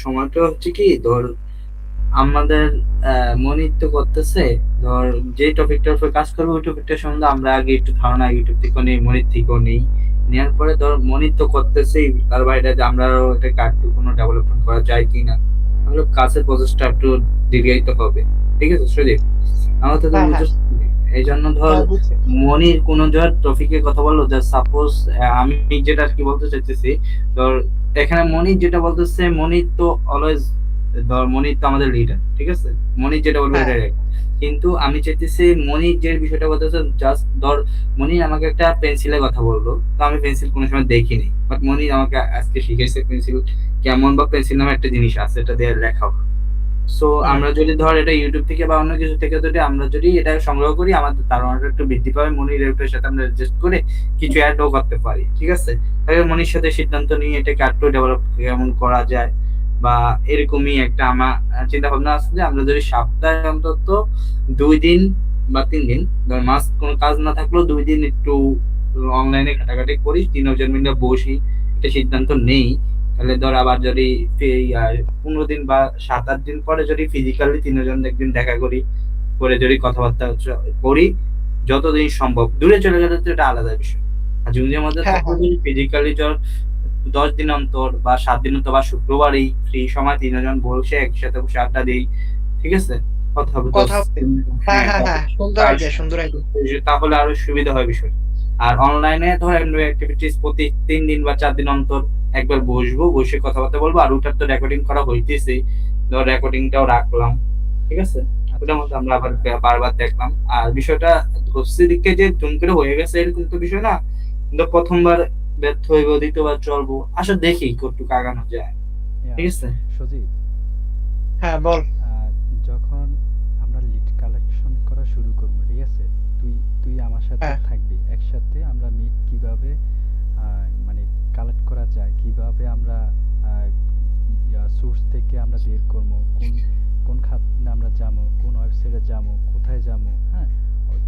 সময়টা হচ্ছে কি, ধর আমাদের মনির তো করতেছে, ধর যে টপিকটার উপর কাজ করবে ওই টপিকটা সম্বন্ধে আমরা আগে একটু ধারণা ইউটিউব থেকেও নেই, মনির থেকেও নেই। নেওয়ার পরে ধর মনির তো করতেছেই, তার বাইরে যে আমরাও এটা কাটটু কোনো ডেভেলপমেন্ট করা যায় কিনা, তাহলে কাজের প্রসেসটা একটু দীর্ঘায়িত হবে। ঠিক আছে সুদীপ, আমার তো হ্যাঁ, হ্যাঁ, বুঝছিস। এই জন্য ধর হ্যাঁ, বুঝছি। মনির কোন ধর টপিকের কথা বললো, যে সাপোজ আমি যেটা আর কি বলতে চাইতেছি, ধর এখানে মনির যেটা বলতেছে, মনির তো অলওয়েজ, ধর মনির তো আমাদের লিডার, ঠিক আছে, মনির যেটা বলবে হ্যাঁ, এটা right। কিন্তু আমি চাইতেছি মনির যে বিষয়টা বলতেছে, জাস্ট ধর মনির আমাকে একটা পেন্সিলের কথা বললো, তো আমি পেন্সিল কোনো সময় দেখিনি, বাট মনির আমাকে আজকে শিখেছে পেন্সিল কেমন, বা পেন্সিল নামে একটা জিনিস আছে, এটা দিয়ে লেখা হয়। সো হুম, আমরা যদি ধর এটা ইউটিউব থেকে বা অন্য কিছু থেকে যদি আমরা যদি এটা সংগ্রহ করি, আমাদের ধারণাটা একটু বৃদ্ধি পাবে, মনির এর সাথে আমরা অ্যাডজাস্ট করে কিছু অ্যাডও করতে পারি। ঠিক আছে, তাহলে মনির সাথে সিদ্ধান্ত নিয়ে এটাকে আরটু ডেভেলপ কেমন করা যায়, বা এরকমই একটা আমার চিন্তা ভাবনা আছে যে আমরা যদি সপ্তাহে অন্তত 2 দিন বা 3 দিন, ধর মাস কোনো কাজ না থাকলেও 2 দিন একটু অনলাইনে ঘাটাঘাটি করি, 3 জন মিলে বসি, একটা সিদ্ধান্ত নেই, তাহলে ধর আবার যদি এই 15 দিন বা 7-8 দিন পরে যদি ফিজিক্যালি 3 জন একদিন দেখা করি, করে যদি কথাবার্তা করি, যতদিন সম্ভব। দূরে চলে গেলে তো এটা আলাদা বিষয়, আর জুনিয়র মধ্যে হ্যাঁ, থাকলে হ্যাঁ, যদি ফিজিক্যালি 10 দিন অন্তর বা 7 দিন অন্তর বা শুক্রবারই ফ্রি সময় 3 জন বসে একসাথে বসে আড্ডা দিই। ঠিক আছে, কথা হবে তো। কথা হবে। হ্যাঁ, হ্যাঁ, হ্যাঁ, হ্যাঁ, সুন্দর আর আইডিয়া, সুন্দর আইডিয়া। তাহলে আরো সুবিধা হয় বিষয়। আর অনলাইনে ধর অ্যাক্টিভিটিস প্রতি 3 দিন বা 4 দিন অন্তর একবার বসবো, বসে কথাবার্তা বলবো, আর ওটার তো রেকর্ডিং করা হইতেছেই, ধর রেকর্ডিংটাও রাখলাম। ঠিক আছে, আচ্ছা, ওটার মধ্যে আমরা আবার বারবার দেখলাম। আর বিষয়টা ধরছি দিকে যে দুম করে হয়ে গেছে এরকম তো বিষয় না, কিন্তু প্রথমবার ব্যর্থ হইব, দ্বিতীয়বার চলবো, আসলে দেখি কতটুকু আগানো যায়। ইয়া, ঠিক আছে। সজীব, হ্যাঁ, বল। আহ, যখন আমরা লিড কালেকশন করা শুরু করবো, ঠিক আছে, তুই তুই আমার সাথে হ্যাঁ, থাকবি। একসাথে আমরা লিড কিভাবে মানে কালেক্ট করা যায়, কিভাবে আমরা সোর্স থেকে আমরা বের করবো, কোন কোন খাতে আমরা যাবো, কোন ওয়েবসাইটে যাবো, কোথায় যাবো। হ্যাঁ,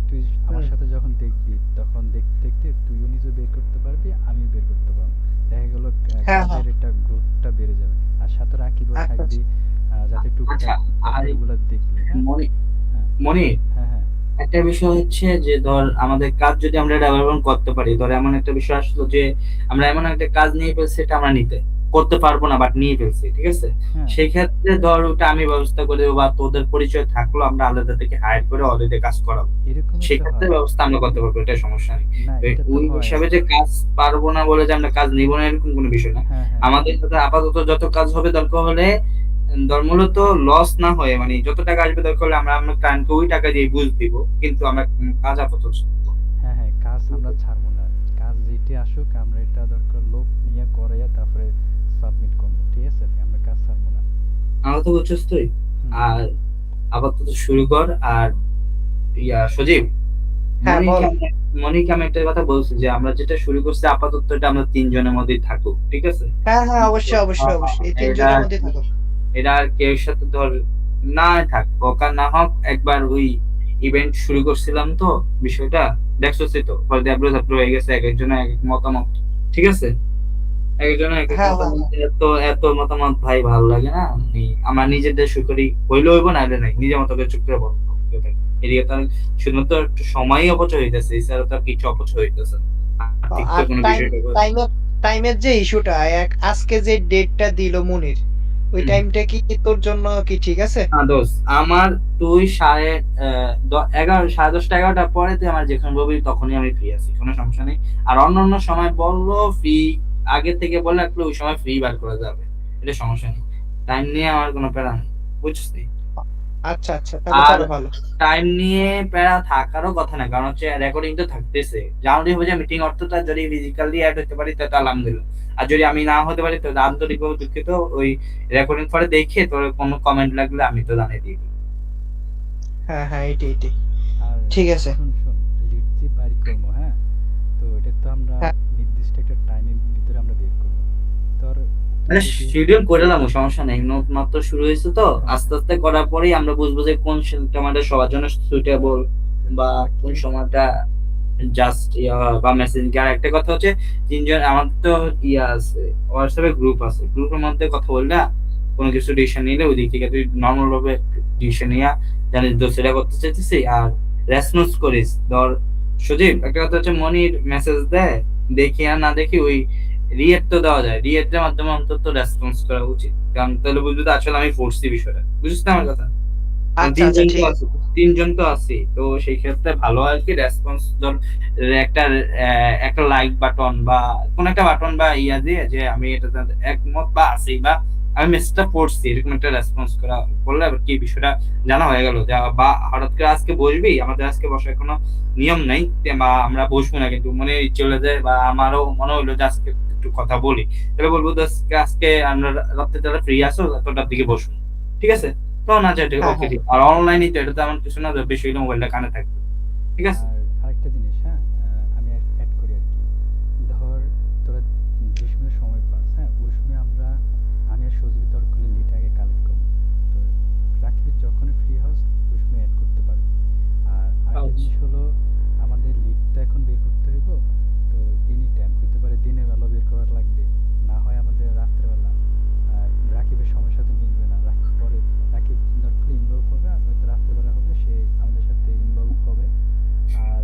তুই আমার হুম, সাথে যখন দেখবি তখন দেখতে দেখতে তুইও নিজে বের করতে পারবি, আমিও বের করতে পারবো। দেখা গেল হ্যাঁ, হ্যাঁ, কাজের একটা গ্রোথটা বেড়ে যাবে। আর সাথে রাকিবও আচ্ছা, থাকবি, আচ্ছা। যাতে আচ্ছা, টুকটাক আর ব্যাপারগুলো দেখবি। হ্যাঁ, মনে হ্যাঁ, মনে হ্যাঁ, হ্যাঁ, একটা বিষয় হচ্ছে যে, ধর আমাদের কাজ যদি আমরা ডেভেলপমেন্ট করতে পারি, ধর এমন একটা বিষয় আসলো যে আমরা এমন একটা কাজ নিয়ে ফেলছি, এটা আমরা নিতে করতে পারবো না, বাট নিয়ে ফেলছি, ঠিক আছে, হ্যাঁ, সেই ক্ষেত্রে ধর ওটা আমি ব্যবস্থা করে দেবো, বা তোদের পরিচয় থাকলো, আমরা আলাদা থেকে হায়ার করে অলরেডি কাজ করাবো, এরকমই সেই তো ক্ষেত্রে হয়। ব্যবস্থা আমরা করতে পারবো, এটা সমস্যা নেই। না, এটা তো ওই হয়। হিসাবে যে কাজ পারবো না বলে যে আমরা কাজ নিবো না এরকম কোনো বিষয় না। হ্যাঁ, হ্যাঁ, আমাদের সাথে আপাতত যত কাজ হবে দরকার হলে, ধর মূলত লস না হয়ে, মানে যত টাকা আসবে দরকার হলে আমরা আমরা ক্লায়েন্টকে ওই টাকা দিয়ে বুঝ দিব, কিন্তু আমরা কাজ আপাতত করবো। হ্যাঁ, হ্যাঁ, কাজ আমরা ছাড়বো না। কাজ যেটি আসুক আমরা এটা দরকার লোক নিয়ে করাইয়া তারপরে সাবমিট করবো। ঠিক আছে, আমরা কাজ ছাড়বো না। আমার তো বুঝছিস তুই। হুম, আর আপাতত শুরু কর। আর সজীব, হ্যাঁ, মনিকে বল। আমি মনিকে আমি একটা কথা বলছি যে আমরা যেটা শুরু করছি আপাতত এটা আমরা 3 জনের মধ্যেই থাকুক, ঠিক আছে। হ্যাঁ, হ্যাঁ, অবশ্যই, অবশ্যই, অবশ্যই। এই এটা 3 জনের মধ্যেই থাকো। এটা আর কেউ সাথে ধর না থাক, হোক আর না হোক, একবার ওই ইভেন্ট শুরু করছিলাম তো, বিষয়টা দেখছোসই তো, পরে ডেভেলপ হয়ে গেছে, এক একজনের এক এক মতামত। ঠিক আছে, একজন এক এক হ্যাঁ, কথা হ্যাঁ, হ্যাঁ। বলতে এত এত মতামত ভাই ভালো লাগে না। আমার নিজেদের সুখরি হইলে হইব নাহলে নাই, নিজের মতো করে চুপ করে বলবো। এদিকে তো আর শুধুমাত্র একটু সময়ই অপচয় হইতেছে, এছাড়া তো আর কিছু অপচয় হইতেছে না। ঠিক তো আর কোনো বিষয়টা টাইমের টাইমের যে ইস্যুটা, আজকে যে ডেটটা দিল মুনির, ওই হুম। টাইমটা কি তোর জন্য কি ঠিক আছে? না দোস্ত, আমার তুই 11:30 10:30 11টার পরে তুই আমার যেখানে বলবি তখনই আমি ফ্রি আছি, কোনো সমস্যা নেই। আর অন্য সময় বললো ফ্রি, আগে থেকে বলে রাখলে ওই সময় ফ্রি বার করা যাবে, এটা সমস্যা নেই। টাইম নিয়ে আমার কোনো প্যারা নেই, বুঝছিস? আচ্ছা, আচ্ছা, তাহলে তো আর আরো ভালো। টাইম নিয়ে প্যারা থাকারও কথা না, কারণ হচ্ছে রেকর্ডিং তো থাকতেছে। জানুয়ারি হবে যে মিটিং অর্থটা যদি ফিজিক্যালি অ্যাড হতে পারি তাহলে আলহামদুলিল্লাহ। আর যদি আমি না হতে পারি তো আন্তরিকভাবে দুঃখিত। ওই রেকর্ডিং পরে দেখে তোর কোনো কমেন্ট লাগলে আমি তো জানিয়ে দিই। হ্যাঁ, হ্যাঁ, এইটাই। আর ঠিক আছে। শোন শোন, লিড যে বাইর করবো, হ্যাঁ, তো এটা তো আমরা হ্যাঁ, নির্দিষ্ট একটা টাইমের ভিতরে আমরা বের করবো। তোর তুই মানে যদি শিডিউল করে নিলাম, সমস্যা নেই, মাত্র শুরু হয়েছে তো। হ্যাঁ আস্তে আস্তে করার পরেই আমরা বুঝবো যে কোন সময়টা আমাদের সবার জন্য সুইটেবল, বা আরেকটা কোন সময়টা জাস্ট বা মেসেজিং। আর একটা কথা হচ্ছে, তিনজন আমাদের তো ইয়া আছে, হোয়াটসঅ্যাপে গ্রুপ আছে, গ্রুপের মধ্যে কথা বললে কোনো কিছু ডিসিশন নিলে ওই দিক থেকে তুই নর্মাল ভাবে ডিসিশন নিয়ে জানিস তো সেটা করতে চাইতেছি। আর রেসপন্স করিস। ধর সজীব, একটা কথা হচ্ছে, মনির মেসেজ দেয়, দেখি আর না দেখি ওই রিয়েক্ট তো দেওয়া যায়, রিয়েক্টের মাধ্যমে অন্তত রেসপন্স করা উচিত, কারণ তাহলে বুঝবি তো আসলে আমি পড়ছি বিষয়টা, বুঝছিস না আমার কথা? কারণ আচ্ছা, আচ্ছা, ঠিক আছে। তিনজন তো আছি তো সেই ক্ষেত্রে ভালো আর কি রেসপন্স। ধর একটা একটা লাইক বাটন বা কোন একটা বাটন বা ইয়া দিয়ে যে আমি এটাতে একমত বা আছি, বা আমি মেসেজটা পড়ছি, এরকম একটা রেসপন্স করলে আর কি বিষয়টা জানা হয়ে গেল। বা হঠাৎ করে আজকে বসবি, আমাদের আজকে বসার কোনো নিয়ম নাই, বা আমরা বসবো না, কিন্তু মনে ইচ্ছে হলে যায় বা আমারও মনে হইলো যে আজকে একটু কথা বলি, তাহলে বলবো যে আজকে আমরা রাত্রে যারা ফ্রি আছো এতটার দিকে বসবো, ঠিক আছে? তখন আচ্ছা ঠিক, হ্যাঁ, ওকে হ্যাঁ, ঠিক। আর অনলাইনে তো এটা তো এমন কিছু না যে বেশি হলে মোবাইলটা কানে থাকবে, ঠিক আছে? আর আরেকটা জিনিস, হ্যাঁ, আমি অ্যাড করি আর কি। ধর তোরা যে সময় সময় পাস, হ্যাঁ, ওই সময় আমি আর সজীব দরকার হলে লিড আগে কালেক্ট করবো। তো রাকিব যখনই ফ্রি হস ওই সময় অ্যাড করতে পারবে। আর আরেকটা আচ্ছা। জিনিস হলো, আমাদের লিডটা এখন বের করতে হইব। তো এনি টাইম হইতে পারে দিনের বেলা বের করা লাগবে, না হয় আমাদের রাত্রেবেলা। রাকিবের সময়ের সাথে মিলবে না। রাকিব দরকার ইনভলভ হবে, আর হয়তো রাত্রেবেলা হবে, সে আমাদের সাথে ইনভলভ হবে। আর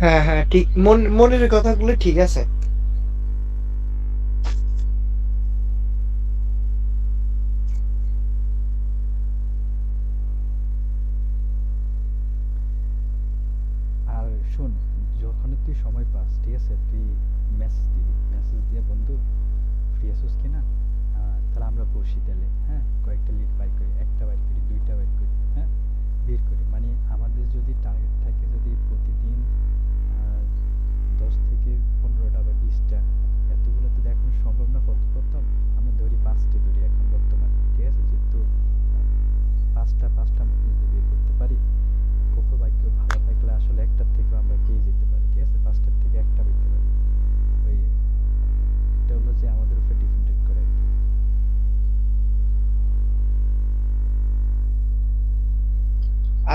হ্যাঁ হ্যাঁ ঠিক, মনিরের কথাগুলো ঠিক আছে। আর শোন, যখনই তুই সময় পাস, ঠিক আছে, তুই মেসেজ দিবি, মেসেজ দিয়ে বন্ধু ফ্রি আছিস কিনা, তাহলে আমরা বসি তাহলে, হ্যাঁ, কয়েকটা লিড বাই করি, একটা বাই করি, দুইটা বাই করি, হ্যাঁ, বের করি। মানে আমাদের যদি টার্গেট থাকে, যদি প্রতিদিন 10 থেকে 15টা বা 20টা, এতগুলো তো দেখানো সম্ভব না প্রথম। আমরা ধরি 5টে ধরি এখন বর্তমানে, ঠিক আছে, যেহেতু পাঁচটা মতন যদি বের করতে পারি, পক্ষ বাক্য ভালো থাকলে আসলে একটার থেকেও আমরা পেয়ে যেতে পারি, ঠিক আছে, 5টার থেকে একটা পেতে পারি। ওই এটা হলো যে আমাদের উপর ডিপেন্ডেন্ট করে আর কি।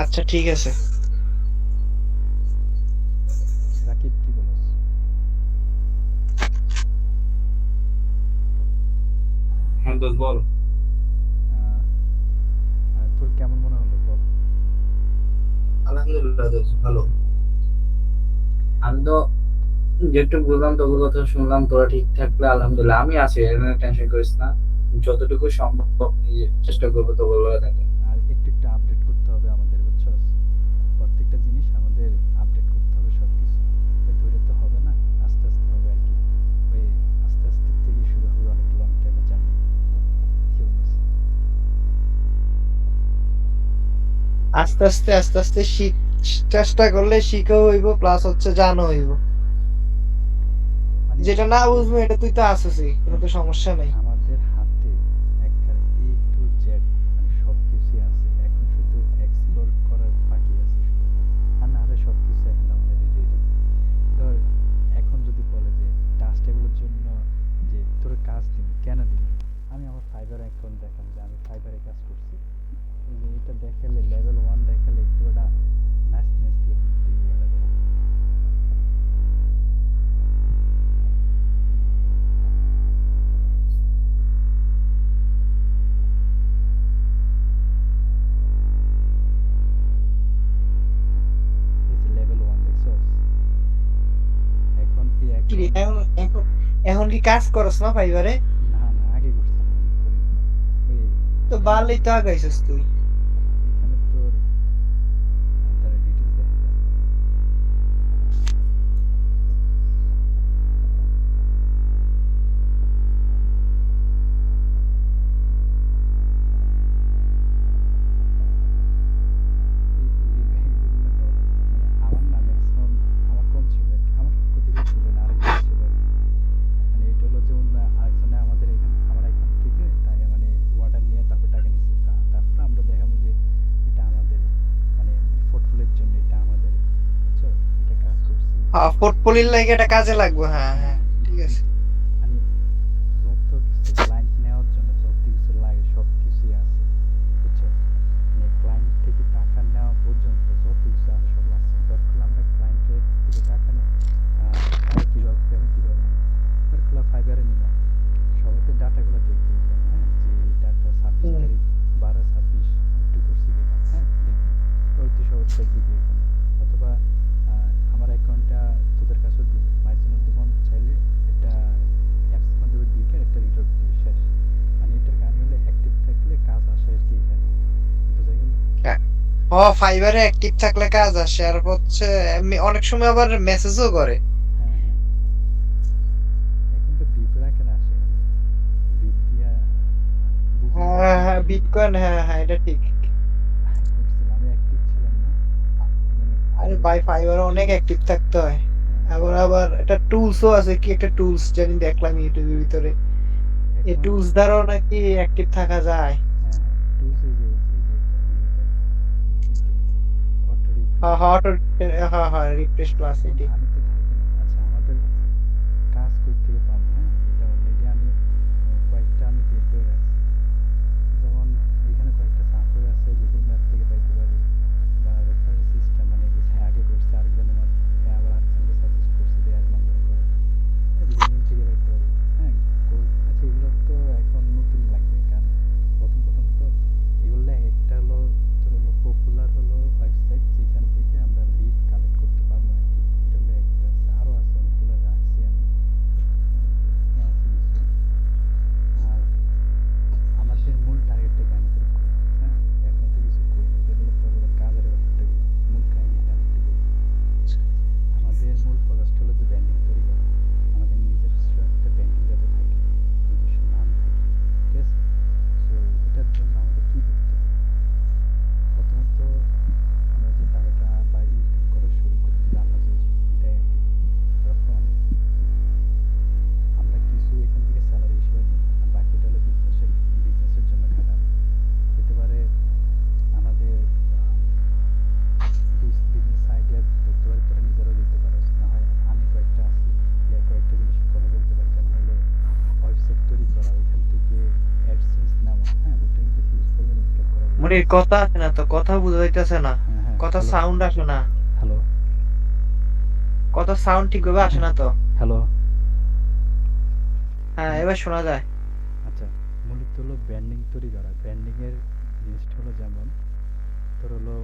আচ্ছা ঠিক আছে। রাকিব কি বলস? হ্যাঁ দোস্ত বল। আহ, তোর কেমন মনে হলো বল? আলহামদুলিল্লাহ দোস্ত ভালো। আমি তো যেটুকু বললাম তোর কথা শুনলাম, তোরা ঠিক থাকলে আলহামদুলিল্লাহ আমি আছি, টেনশন করিস না। যতটুকু সম্ভব চেষ্টা করবো তো বলবো থাকে। আর একটু একটু আপডেট করতে হবে আমাদের, বুঝছস? প্রত্যেকটা জিনিস আমাদের আপডেট করতে হবে সবকিছু। ওই ধরে তো হবে না, আস্তে আস্তে হবে আর কি। ওই আস্তে আস্তে থেকে শুরু হবে অনেক লং টাইমের জার্নি। কি বলছিস? আস্তে আস্তে চেষ্টা করলে শিখা হইব, প্লাস হচ্ছে জানো হইব। মানে যেটা না বুঝবো এটা তুই তো আসছিস, কোনো তো সমস্যা নাই। আমাদের হাতে একবারে A to Z, মানে সবকিছুই আছে, এখন শুধু এক্সপ্লোর করার বাকি আছে শুধু। আর না হলে সবকিছু এখন অলরেডি রেডি। ধর এখন যদি বলে যে টাস্কগুলোর জন্য যে তোর কাজ দিন, কেন দিন, আমি আমার ফাইবার অ্যাকাউন্ট দেখাম যে আমি ফাইবারে কাজ করছি, এই যে এটা দেখালে লেভেল 1 দেখালে একটু ওটা নাইস নাইস দিবে ওটা দেয়। এই যে লেভেল 1 দেখছস, এখন কি কি রে, অ্যাকাউন্ট। এখন এখন কি কাজ করস না ফাইবারে? না না, আগে করছিলাম, আমি করি না। ওই তো ভালোই তো আগাইছিস তুই। এখানে তোর তার ডিটেলস দেখা যায়। এইগুলো ডলার, মানে আমার না ম্যাক্সিমাম, আমার কম ছিল আর কি। আমার প্রতিবার ছিল না, আরেকজন ছিল আর কি। মানে এটা হলো যে অন্য আরেকজনে আমাদের এখান, আমার এখান থেকে তাকে মানে অর্ডার নিয়ে তারপর টাকা নিচ্ছে, তারপর আমরা দেখাবো যে এটা আমাদের, মানে পোর্টফোলিওর জন্য এটা আমাদের, বুঝছো, এটা কাজ করছি। হ্যাঁ, পোর্টফোলিওর লাগে এটা কাজে লাগবে, হ্যাঁ হ্যাঁ, হ্যাঁ ঠিক আছে। মানে যত কিছু ক্লায়েন্ট নেওয়ার জন্য যত কিছু লাগে সব কিছুই আছে, বুঝছো, মানে ক্লায়েন্ট থেকে টাকা নেওয়া পর্যন্ত যত কিছু আছে সব আছে। দরকার হলে আমরা ক্লায়েন্টের থেকে টাকা নিই, তারা কীভাবে পেমেন্ট কীভাবে নেই, দরকার হলে ফাইবারে নিলাম, সবাই তো ডাটাগুলো দেখবে এখানে, হ্যাঁ, যে এই ডাটা 26 তারিখ 12/26 একটু করছি কিনা, হ্যাঁ, দেখবি, ওই তো সবাই দেখবি এখানে। অথবা আমার অ্যাকাউন্টটা তোদের কাছেও দিই, মাঝে মধ্যে মন চাইলে একটা অ্যাপসের মাধ্যমে ঢুকে একটা রিলোড দিই, শেষ। মানে এটার কারণ হলে অ্যাক্টিভ থাকলে কাজ আসে আর কি এখানে, বোঝা গেল? ও, ফাইবারে অ্যাক্টিভ থাকলে কাজ আসে, আর হচ্ছে এমনি অনেক সময় আবার মেসেজও করে। হ্যাঁ হ্যাঁ, এখন তো বিপ রাখের আসে, বিপ দিয়া দুজন হ্যাঁ হ্যাঁ, বিটকয়েন, হ্যাঁ হ্যাঁ এটা ঠিক। করছিল, আমি অ্যাক্টিভ ছিলাম না, মানে আরে করে। ভাই, ফাইবারে অনেক অ্যাক্টিভ থাকতে হয়। হ্যাঁ, আবার আবার একটা টুলসও আছে, কি একটা টুলস জানি দেখলাম ইউটিউবের ভিতরে, এই এখন টুলস দ্বারাও নাকি অ্যাক্টিভ থাকা যায়। হ্যাঁ হ্যাঁ, টুলস এই যে অটো হ্যাঁ রিপ্লেস। হ্যাঁ হ্যাঁ হ্যাঁ, রিফ্রেশ প্লাস এখন এটি। আমি তো থাকি না, আচ্ছা আমাদের কাজ কই থেকে পাবো, হ্যাঁ, এটা অলরেডি আমি কয়েকটা আমি বের করে রাখছি। যেমন এখানে কয়েকটা সাফটওয়্যার আছে, গুগল ম্যাপ থেকে পাইতে পারি, বা রেফারেন্স সিস্টেম, মানে কোথায় আগে করছে আরেকজনের মাধ্যমে, আবার আরেকজনকে সাজেস্ট করছে যে এর মাধ্যমে করে, লিঙ্ক থেকে পাইতে পারি, হ্যাঁ। আচ্ছা এগুলো তো এখন নতুন লাগবে, কারণ প্রথম তো এগুলো একটা হলো তোর হলো পপুলার হলো ওয়েবসাইট, যেখান থেকে আমরা লিড কালেক্ট করতে পারবো আর কি, এটা হলো মনির কথা আসে না তো, কথা বোঝা যাইতেছে না, হ্যাঁ হ্যাঁ কথা হ্যালো সাউন্ড আসে না, হ্যালো কথা সাউন্ড ঠিকভাবে আসে না তো। হ্যালো হ্যাঁ এবার শোনা যায়। আচ্ছা, মূলত হলো ব্র্যান্ডিং তৈরি করা। ব্র্যান্ডিং এর জিনিসটা হলো যেমন তোর হলো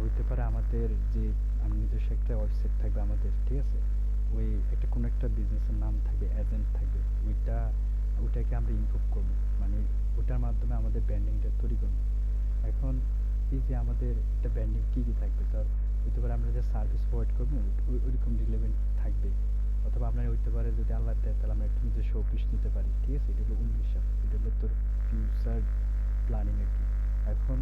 হইতে পারে আমাদের যে নিজস্ব একটা ওয়েবসাইট থাকবে আমাদের, ঠিক আছে? ওই একটা কোনো একটা বিজনেসের নাম থাকবে, এজেন্ট থাকবে, ওইটাকে আমরা ইমপ্রুভ করবো, মানে ওটার মাধ্যমে আমাদের ব্র্যান্ডিংটা তৈরি করবো। এখন এই যে আমাদের একটা ব্র্যান্ডিং কী কী থাকবে, ধর হইতে পারে আমরা যে সার্ভিস প্রোভাইড করবো ওইরকম রিলেভেন্ট থাকবে, অথবা আপনার হইতে পারে যদি আল্লাহ দেয় তাহলে আমরা একটা নিজস্ব অফিস নিতে পারি, ঠিক আছে? এটা হলো উন্নিশ, এটা হলো তোর ফিউচার প্ল্যানিং আর কি। এখন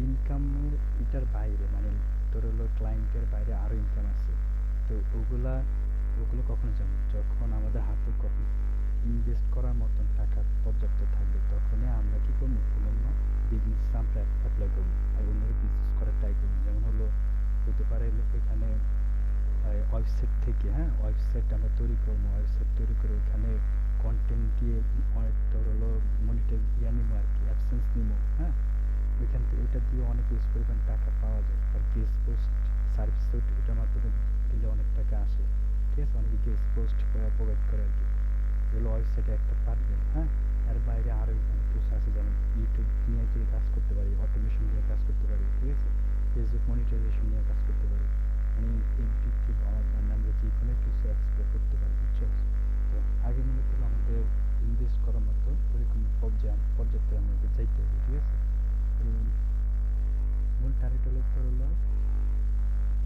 ইনকামের এটার বাইরে, মানে তোর হলো ক্লায়েন্টের বাইরে আরও ইনকাম আছে, তো ওগুলো কখন যাবে, যখন আমাদের হাতে কখন ইনভেস্ট করার মতন টাকা পর্যাপ্ত থাকবে, তখনই আমরা কি করবো, অন্যান্য বিজনেস আমরা অ্যাপ্লাই করবো আর অন্যের বিজনেস করার ট্রাই করবো। যেমন হলো হতে পারে এখানে ওয়েবসাইট থেকে, হ্যাঁ, ওয়েবসাইট আমরা তৈরি করবো, ওয়েবসাইট তৈরি করে ওইখানে কন্টেন্ট দিয়ে অনেক তোর হলো মনিটাইজ নিবো আর কি, অ্যাডসেন্স নিবো, হ্যাঁ, ওইখান থেকে ওইটা দিয়ে অনেক ইউজ পরিমাণ টাকা পাওয়া যায়। আর গেস্ট পোস্ট সার্ভিস ওইটার মাধ্যমে দিলে অনেক টাকা আসে, ঠিক আছে? অনেকে গেস্ট পোস্ট প্রোভাইড করে আর কি। এগুলো ওয়েবসাইটে একটা পারবেন, হ্যাঁ। এর বাইরে আরও অনেক কিছু আছে, যেমন ইউটিউব নিয়ে যদি কাজ করতে পারি, অটোমেশন নিয়ে কাজ করতে পারি, ঠিক আছে? ফেসবুক মনিটাইজেশন নিয়ে কাজ করতে পারি, মানে এই দিক থেকে মানে আমরা যে কোনো কিছু এক্সপ্লোর করতে পারি, বুঝছো? তো আগে মূলত হলো আমাদের ইনভেস্ট করার মতো ওইরকম পর্যাপ্তে আমাদের যাইতে হবে, ঠিক আছে? মূল টার্গেট হলো তোর হলো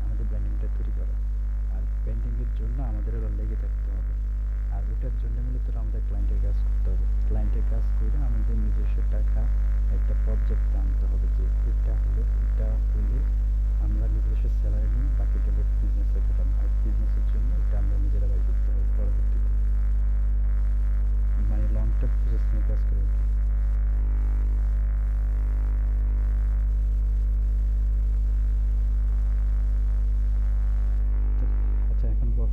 আমাদের ব্র্যান্ডিংটা তৈরি করা, আর ব্র্যান্ডিংয়ের জন্য আমাদের হলো লেগে থাকতে হবে, আর ওটার জন্য মূলত আমাদের ক্লায়েন্টের কাজ করতে হবে। ক্লায়েন্টের কাজ করে আমাদের নিজস্ব টাকা একটা পর্যাপ্ত আনতে হবে, যে এটা হলে আমরা নিজস্ব স্যালারি নিই, বাকিটা হলো বিজনেসে খাটাবো, আর বিজনেসের জন্য এটা আমরা নিজেরা বাই করতে হবে পরবর্তীতে, মানে লং টার্ম প্রসেস নিয়ে কাজ করে। আচ্ছা এখন বল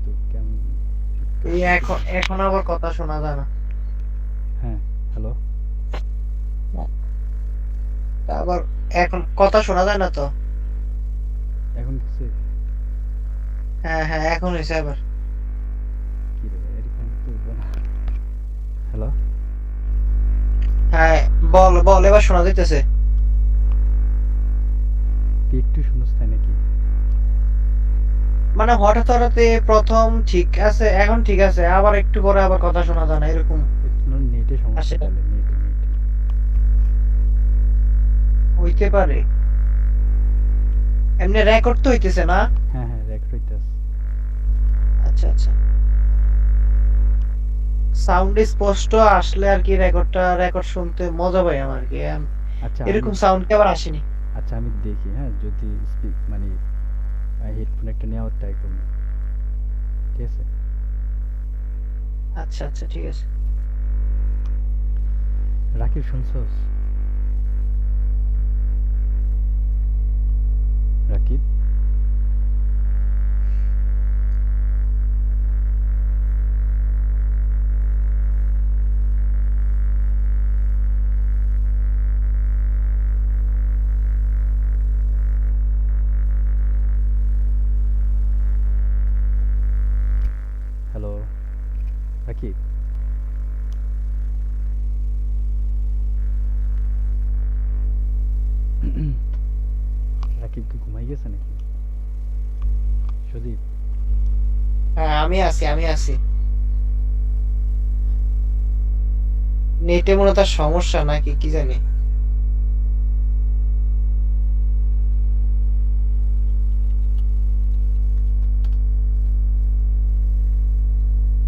তো কেমন? এই এখন এখন আবার কথা শোনা যায় না। হ্যাঁ হ্যালো আবার এখন কথা শোনা যায় না তো। এখন কিছু হ্যাঁ হ্যাঁ এখন হয়েছে আবার। কি রে এরকম তো না। হ্যালো হ্যাঁ বল বল, এবার শোনা যাইতেছে। তুই একটু শুনস তাই নাকি? মানে হঠাৎ হঠাৎ প্রথম ঠিক আছে, এখন ঠিক আছে, আবার একটু পরে আবার কথা শোনা যায় না, এরকম নেটে সমস্যা, আসে। তাহলে নেটে হইতে পারে। এমনি রেকর্ড তো হইতেছে না? হ্যাঁ হ্যাঁ রেকর্ড হইতেছে। আচ্ছা আচ্ছা, সাউন্ড স্পষ্ট আসলে আর কি রেকর্ড শুনতে মজা পাই আমার কি। আচ্ছা এরকম সাউন্ড কি আবার আসেনি? আমি দেখি, হ্যাঁ, যদি মানে হেডফোন একটা নেওয়ার ট্রাই করবো, ঠিক আছে? আচ্ছা আচ্ছা ঠিক আছে। রাকিব শুনছস? রাকিব হ্যালো রাকিব রাকিব কি ঘুমাই গেছে নাকি? সুদীপ হ্যাঁ আমি আছি। নেটে মনে হয় তার সমস্যা নাকি কি জানি।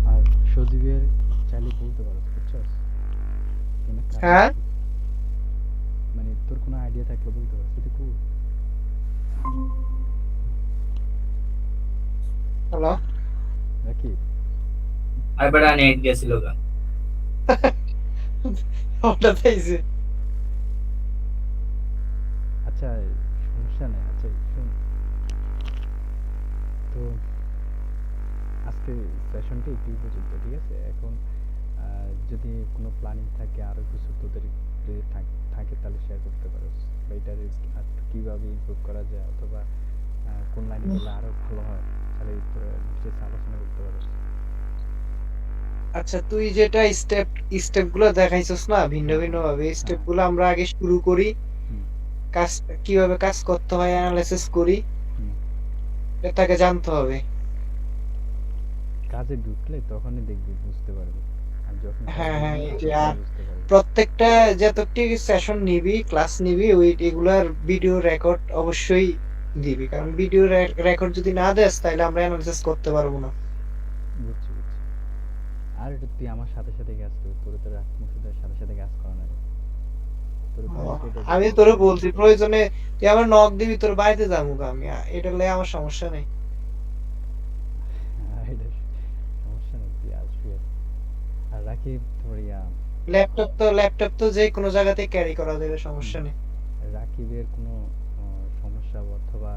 আর সজীবের চাইলে বলতে পারো, বুঝছস? কোনো কাজ হ্যাঁ মানে তোর কোনো আইডিয়া থাকলে বলতে পারো, সেটা খুব হ্যালো। রাকিব আর বেটা নেট গেছিল গা। হঠাৎ হয়েছে। আচ্ছা সমস্যা নেই। আচ্ছা শোন, তো আজকে সেশনটা একটু পর্যন্ত, ঠিক আছে? এখন যদি কোনো প্ল্যানিং থাকে আরো কিছু তোদের যদি থাকে তাহলে শেয়ার করতে পারো, বা এটার আর কিভাবে ইমপ্রুভ করা যায়, অথবা কোন লাইনে গেলে আরো ভালো হয়, তাহলে তোরা ডিটেলস আলোচনা করতে পারো। আচ্ছা, তুই যেটা স্টেপ গুলো দেখাইছস না ভিন্ন ভিন্ন ভাবে, স্টেপ গুলো আমরা আগে শুরু করি, হুম, কাজ কিভাবে কাজ করতে হয় অ্যানালাইসিস করি, হুম। এটাকে জানতে হবে। কাজে ঢুকলে তখনই দেখবি, বুঝতে পারবি। আর যখন কাজে হ্যাঁ হ্যাঁ, ঢুকবি না এই যে তখন আর বুঝতে পারবি। প্রত্যেকটা যতটি সেশন নিবি, ক্লাস নিবি, ওই এগুলার ভিডিও রেকর্ড অবশ্যই দিবি, কারণ ভিডিও রেকর্ড যদি না দেস তাহলে আমরা অ্যানালাইসিস করতে পারবো না। বুঝছি, বুঝছি। আর এটা তুই আমার সাথে সাথে কাজ করবি, তোর তো মুর্শিদের সাথে সাথে কাজ করা লাগে, তোর কোয়ালিটিটা আমি দেখতে তোরে হবে। বলছি প্রয়োজনে তুই আমার নক দিবি, তোর বাড়িতে যাবো আমি, এটা লয়ে আমার সমস্যা নেই। এটা সমস্যা নেই, তুই আসবি আর আর রাখি তোর ল্যাপটপ তো যে কোনো জায়গাতে ক্যারি করা যাবে, সমস্যা নেই। রাকিবের কোনো সমস্যা অথবা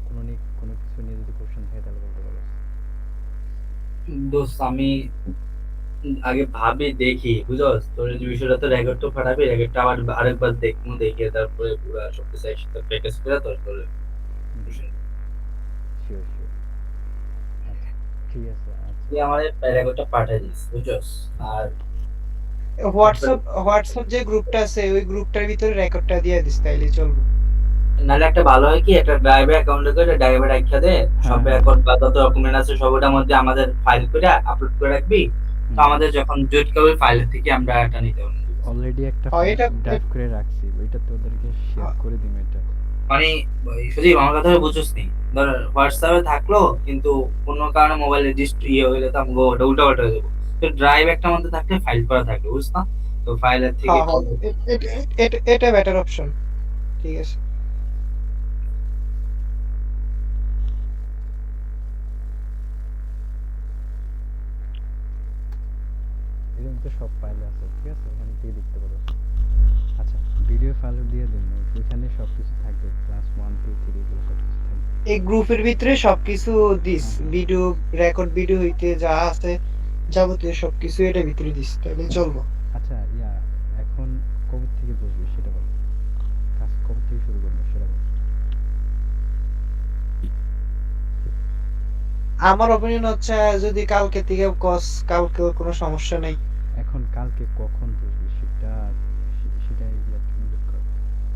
কোনো কিছু নিয়ে যদি কোশ্চেন থাকে তাহলে বলতে পারো। দোস্ত আমি আগে ভাবি দেখি, বুঝছস, তোর যে বিষয়টা তো রেকর্ড তো ফাটাবি, রেকর্ডটা আবার আরেকবার দেখবো, দেখে তারপরে পুরো সবকিছু একসাথে প্যাকেজ করে তারপরে শিওর শিওর। আচ্ছা, ঠিক আছে। আচ্ছা, তুই আমার রেকর্ডটা পাঠিয়ে দিস, বুঝছস। আর হোয়াটসঅ্যাপ যে গ্রুপটা আছে ওই গ্রুপটার ভিতরে রেকর্ডটা দিয়ে দিস, তাইলে চলবে। নাহলে একটা ভালো হয় কি, একটা ড্রাইভে অ্যাকাউন্টে করে ড্রাইভে রাখিয়া দে, সব হ্যাঁ, রেকর্ড বা যত ডকুমেন্ট আছে সবটার মধ্যে আমাদের ফাইল করে আপলোড করে রাখবি। তো হুম। আমাদের যখন জয়েন করবে ফাইল থেকে আমরা এটা নিতে পারবো। অলরেডি একটা হয় ফাইল এটা ড্রাইভ করে রাখছি, ওইটা তোদেরকে শেয়ার করে দিম এটা। মানে শুধু আমার কথা বুঝছিস নি, ধর হোয়াটসঅ্যাপে থাকলো কিন্তু কোনো কারণে মোবাইল রেজিস্ট্রি হইলে তো আমাকে ওটা উল্টা পাল্টা হয়ে যাবো। তো ড্রাইভ একটা মধ্যে থাকলে ফাইল করা থাকবে, বুঝছো? তো ফাইলের থেকে হ্যাঁ হ্যাঁ, এটা বেটার অপশন। ঠিক আছে। এরকম তো সব ফাইল আছে, ঠিক আছে, ওখান থেকে দেখতে পারো। আচ্ছা, ভিডিও ফাইল দিয়ে দিন, ওইখানে সব কিছু থাকবে, ক্লাস 1 2 3 এগুলো সব কিছু থাকবে। এই গ্রুপের ভিতরে সবকিছু দিস, হ্যাঁ, হ্যাঁ। ভিডিও রেকর্ড, ভিডিও হইতে যা আছে যাবতীয় সবকিছু এটা ভিতরে দিস, তাহলে চলবো। আচ্ছা, এখন কবে থেকে বসবি সেটা বল, কাজ কবে থেকে শুরু করবো সেটা বল। আমার অপিনিয়ন হচ্ছে যদি কালকে থেকে কস, কালকে কোনো সমস্যা নেই। এখন কালকে কখন বসবি সেটাই উল্লেখ কর,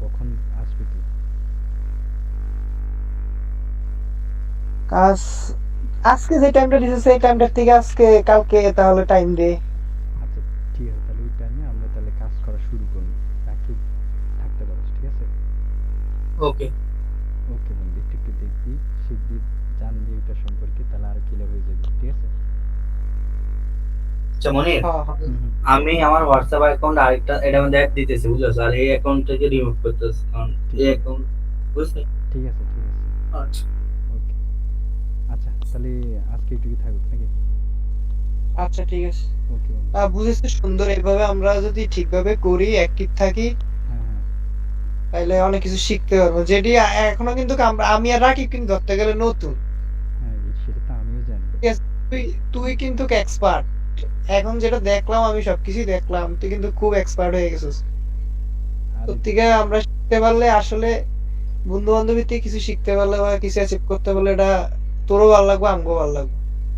কখন আসবি তুই? কাজ আজকে যে টাইমটা দিছে সেই টাইমটা থেকে আজকে কালকে তাহলে টাইম দে। আচ্ছা, ঠিক আছে, তাহলে ওই টাইমে আমরা তাহলে কাজ করা শুরু করবো, রাখি, থাকতে পারো, ঠিক আছে। ওকে। ওকে বন্ধু, একটু একটু দেখবি, শিখবি, জানবি ওইটা সম্পর্কে, তাহলে আরো ক্লিয়ার হয়ে যাবে, ঠিক আছে। আচ্ছা মনির, হ্যাঁ হ্যাঁ, হুম, হুম। আমি আমার হোয়াটসঅ্যাপ অ্যাকাউন্ট আরেকটা এটার মধ্যে অ্যাড দিতেছি, বুঝছো, আর এই অ্যাকাউন্ট থেকে রিমুভ করতেছি, কারণ ঠিক এই আছে, অ্যাকাউন্ট, বুঝলি? ঠিক আছে, ঠিক আছে। আচ্ছা ওকে। আচ্ছা, তাহলে আজকে এইটুকুই থাকুক নাকি? আচ্ছা ঠিক আছে। ওকে বন্ধু। বুঝেছি, সুন্দর। এইভাবে আমরা যদি ঠিকভাবে করি, অ্যাক্টিভ থাকি, হ্যাঁ, হ্যাঁ, তাহলে অনেক কিছু শিখতে পারবো, যেটি এখনো কিন্তু আমি আর রাকিব কিন্তু ধরতে গেলে নতুন। হ্যাঁ, সেটা তো আমিও জানি। ঠিক আছে, তুই তুই কিন্তু এক্সপার্ট। এখন যেটা দেখলাম, আমি সবকিছুই দেখলাম, তুই কিন্তু খুব এক্সপার্ট হয়ে গেছিস। আরে তোর থেকে আমরা শিখতে পারলে আসলে, বন্ধু বান্ধবীর থেকে কিছু শিখতে পারলে বা কিছু অ্যাচিভ করতে পারলে, এটা তোরও ভালো লাগবে, আমগো ভালো লাগবে।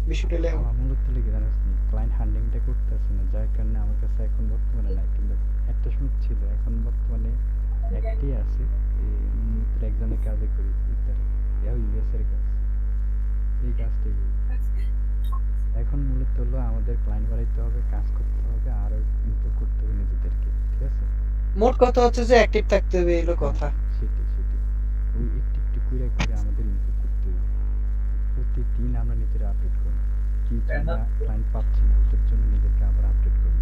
বিষয়টা হলো এমন। আমার মূলত লেগে জানিস নি, ক্লায়েন্ট হ্যান্ডলিংটা করতেছি না, যার কারণে আমার কাছে এখন বর্তমানে নাই, কিন্তু একটা সময় ছিল, এখন বর্তমানে একটি আছে, এই মূলত একজনের কাজে করি ইত্যাদি, ইউএস এর কাজ, এই কাজটাই করি। এখন মূলত হলো আমাদের ক্লায়েন্ট বাড়াইতে হবে, কাজ করতে হবে, আরো ইমপ্রুভ করতে হবে নিজেদেরকে, ঠিক আছে। মোট কথা হচ্ছে যে অ্যাক্টিভ থাকতে হবে, এগুলো হ্যাঁ, কথা। হ্যাঁ, সেটাই সেটাই, ওই একটু একটু করে করে আমাদের ইমপ্রুভ করতে হবে, প্রতিদিন আমরা নিজেরা আপডেট করব, কি জন্য ক্লায়েন্ট পাচ্ছি না ওটার জন্য নিজেকে আবার আপডেট করব।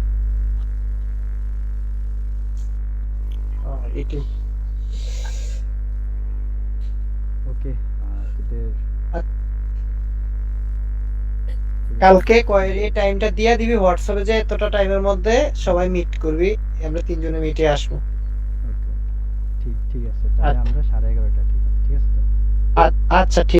এটাই। ওকে, তোদের কালকে এই টাইমটা দিয়ে দিবি হোয়াটসঅ্যাপে, যে এতটা টাইমের মধ্যে সবাই মিট করবি, আমরা তিনজনে মিটে আসবো। ওকে, ঠিক ঠিক আছে, তাহলে আমরা 11:30, ঠিক ঠিক আছে তো? আচ্ছা ঠিক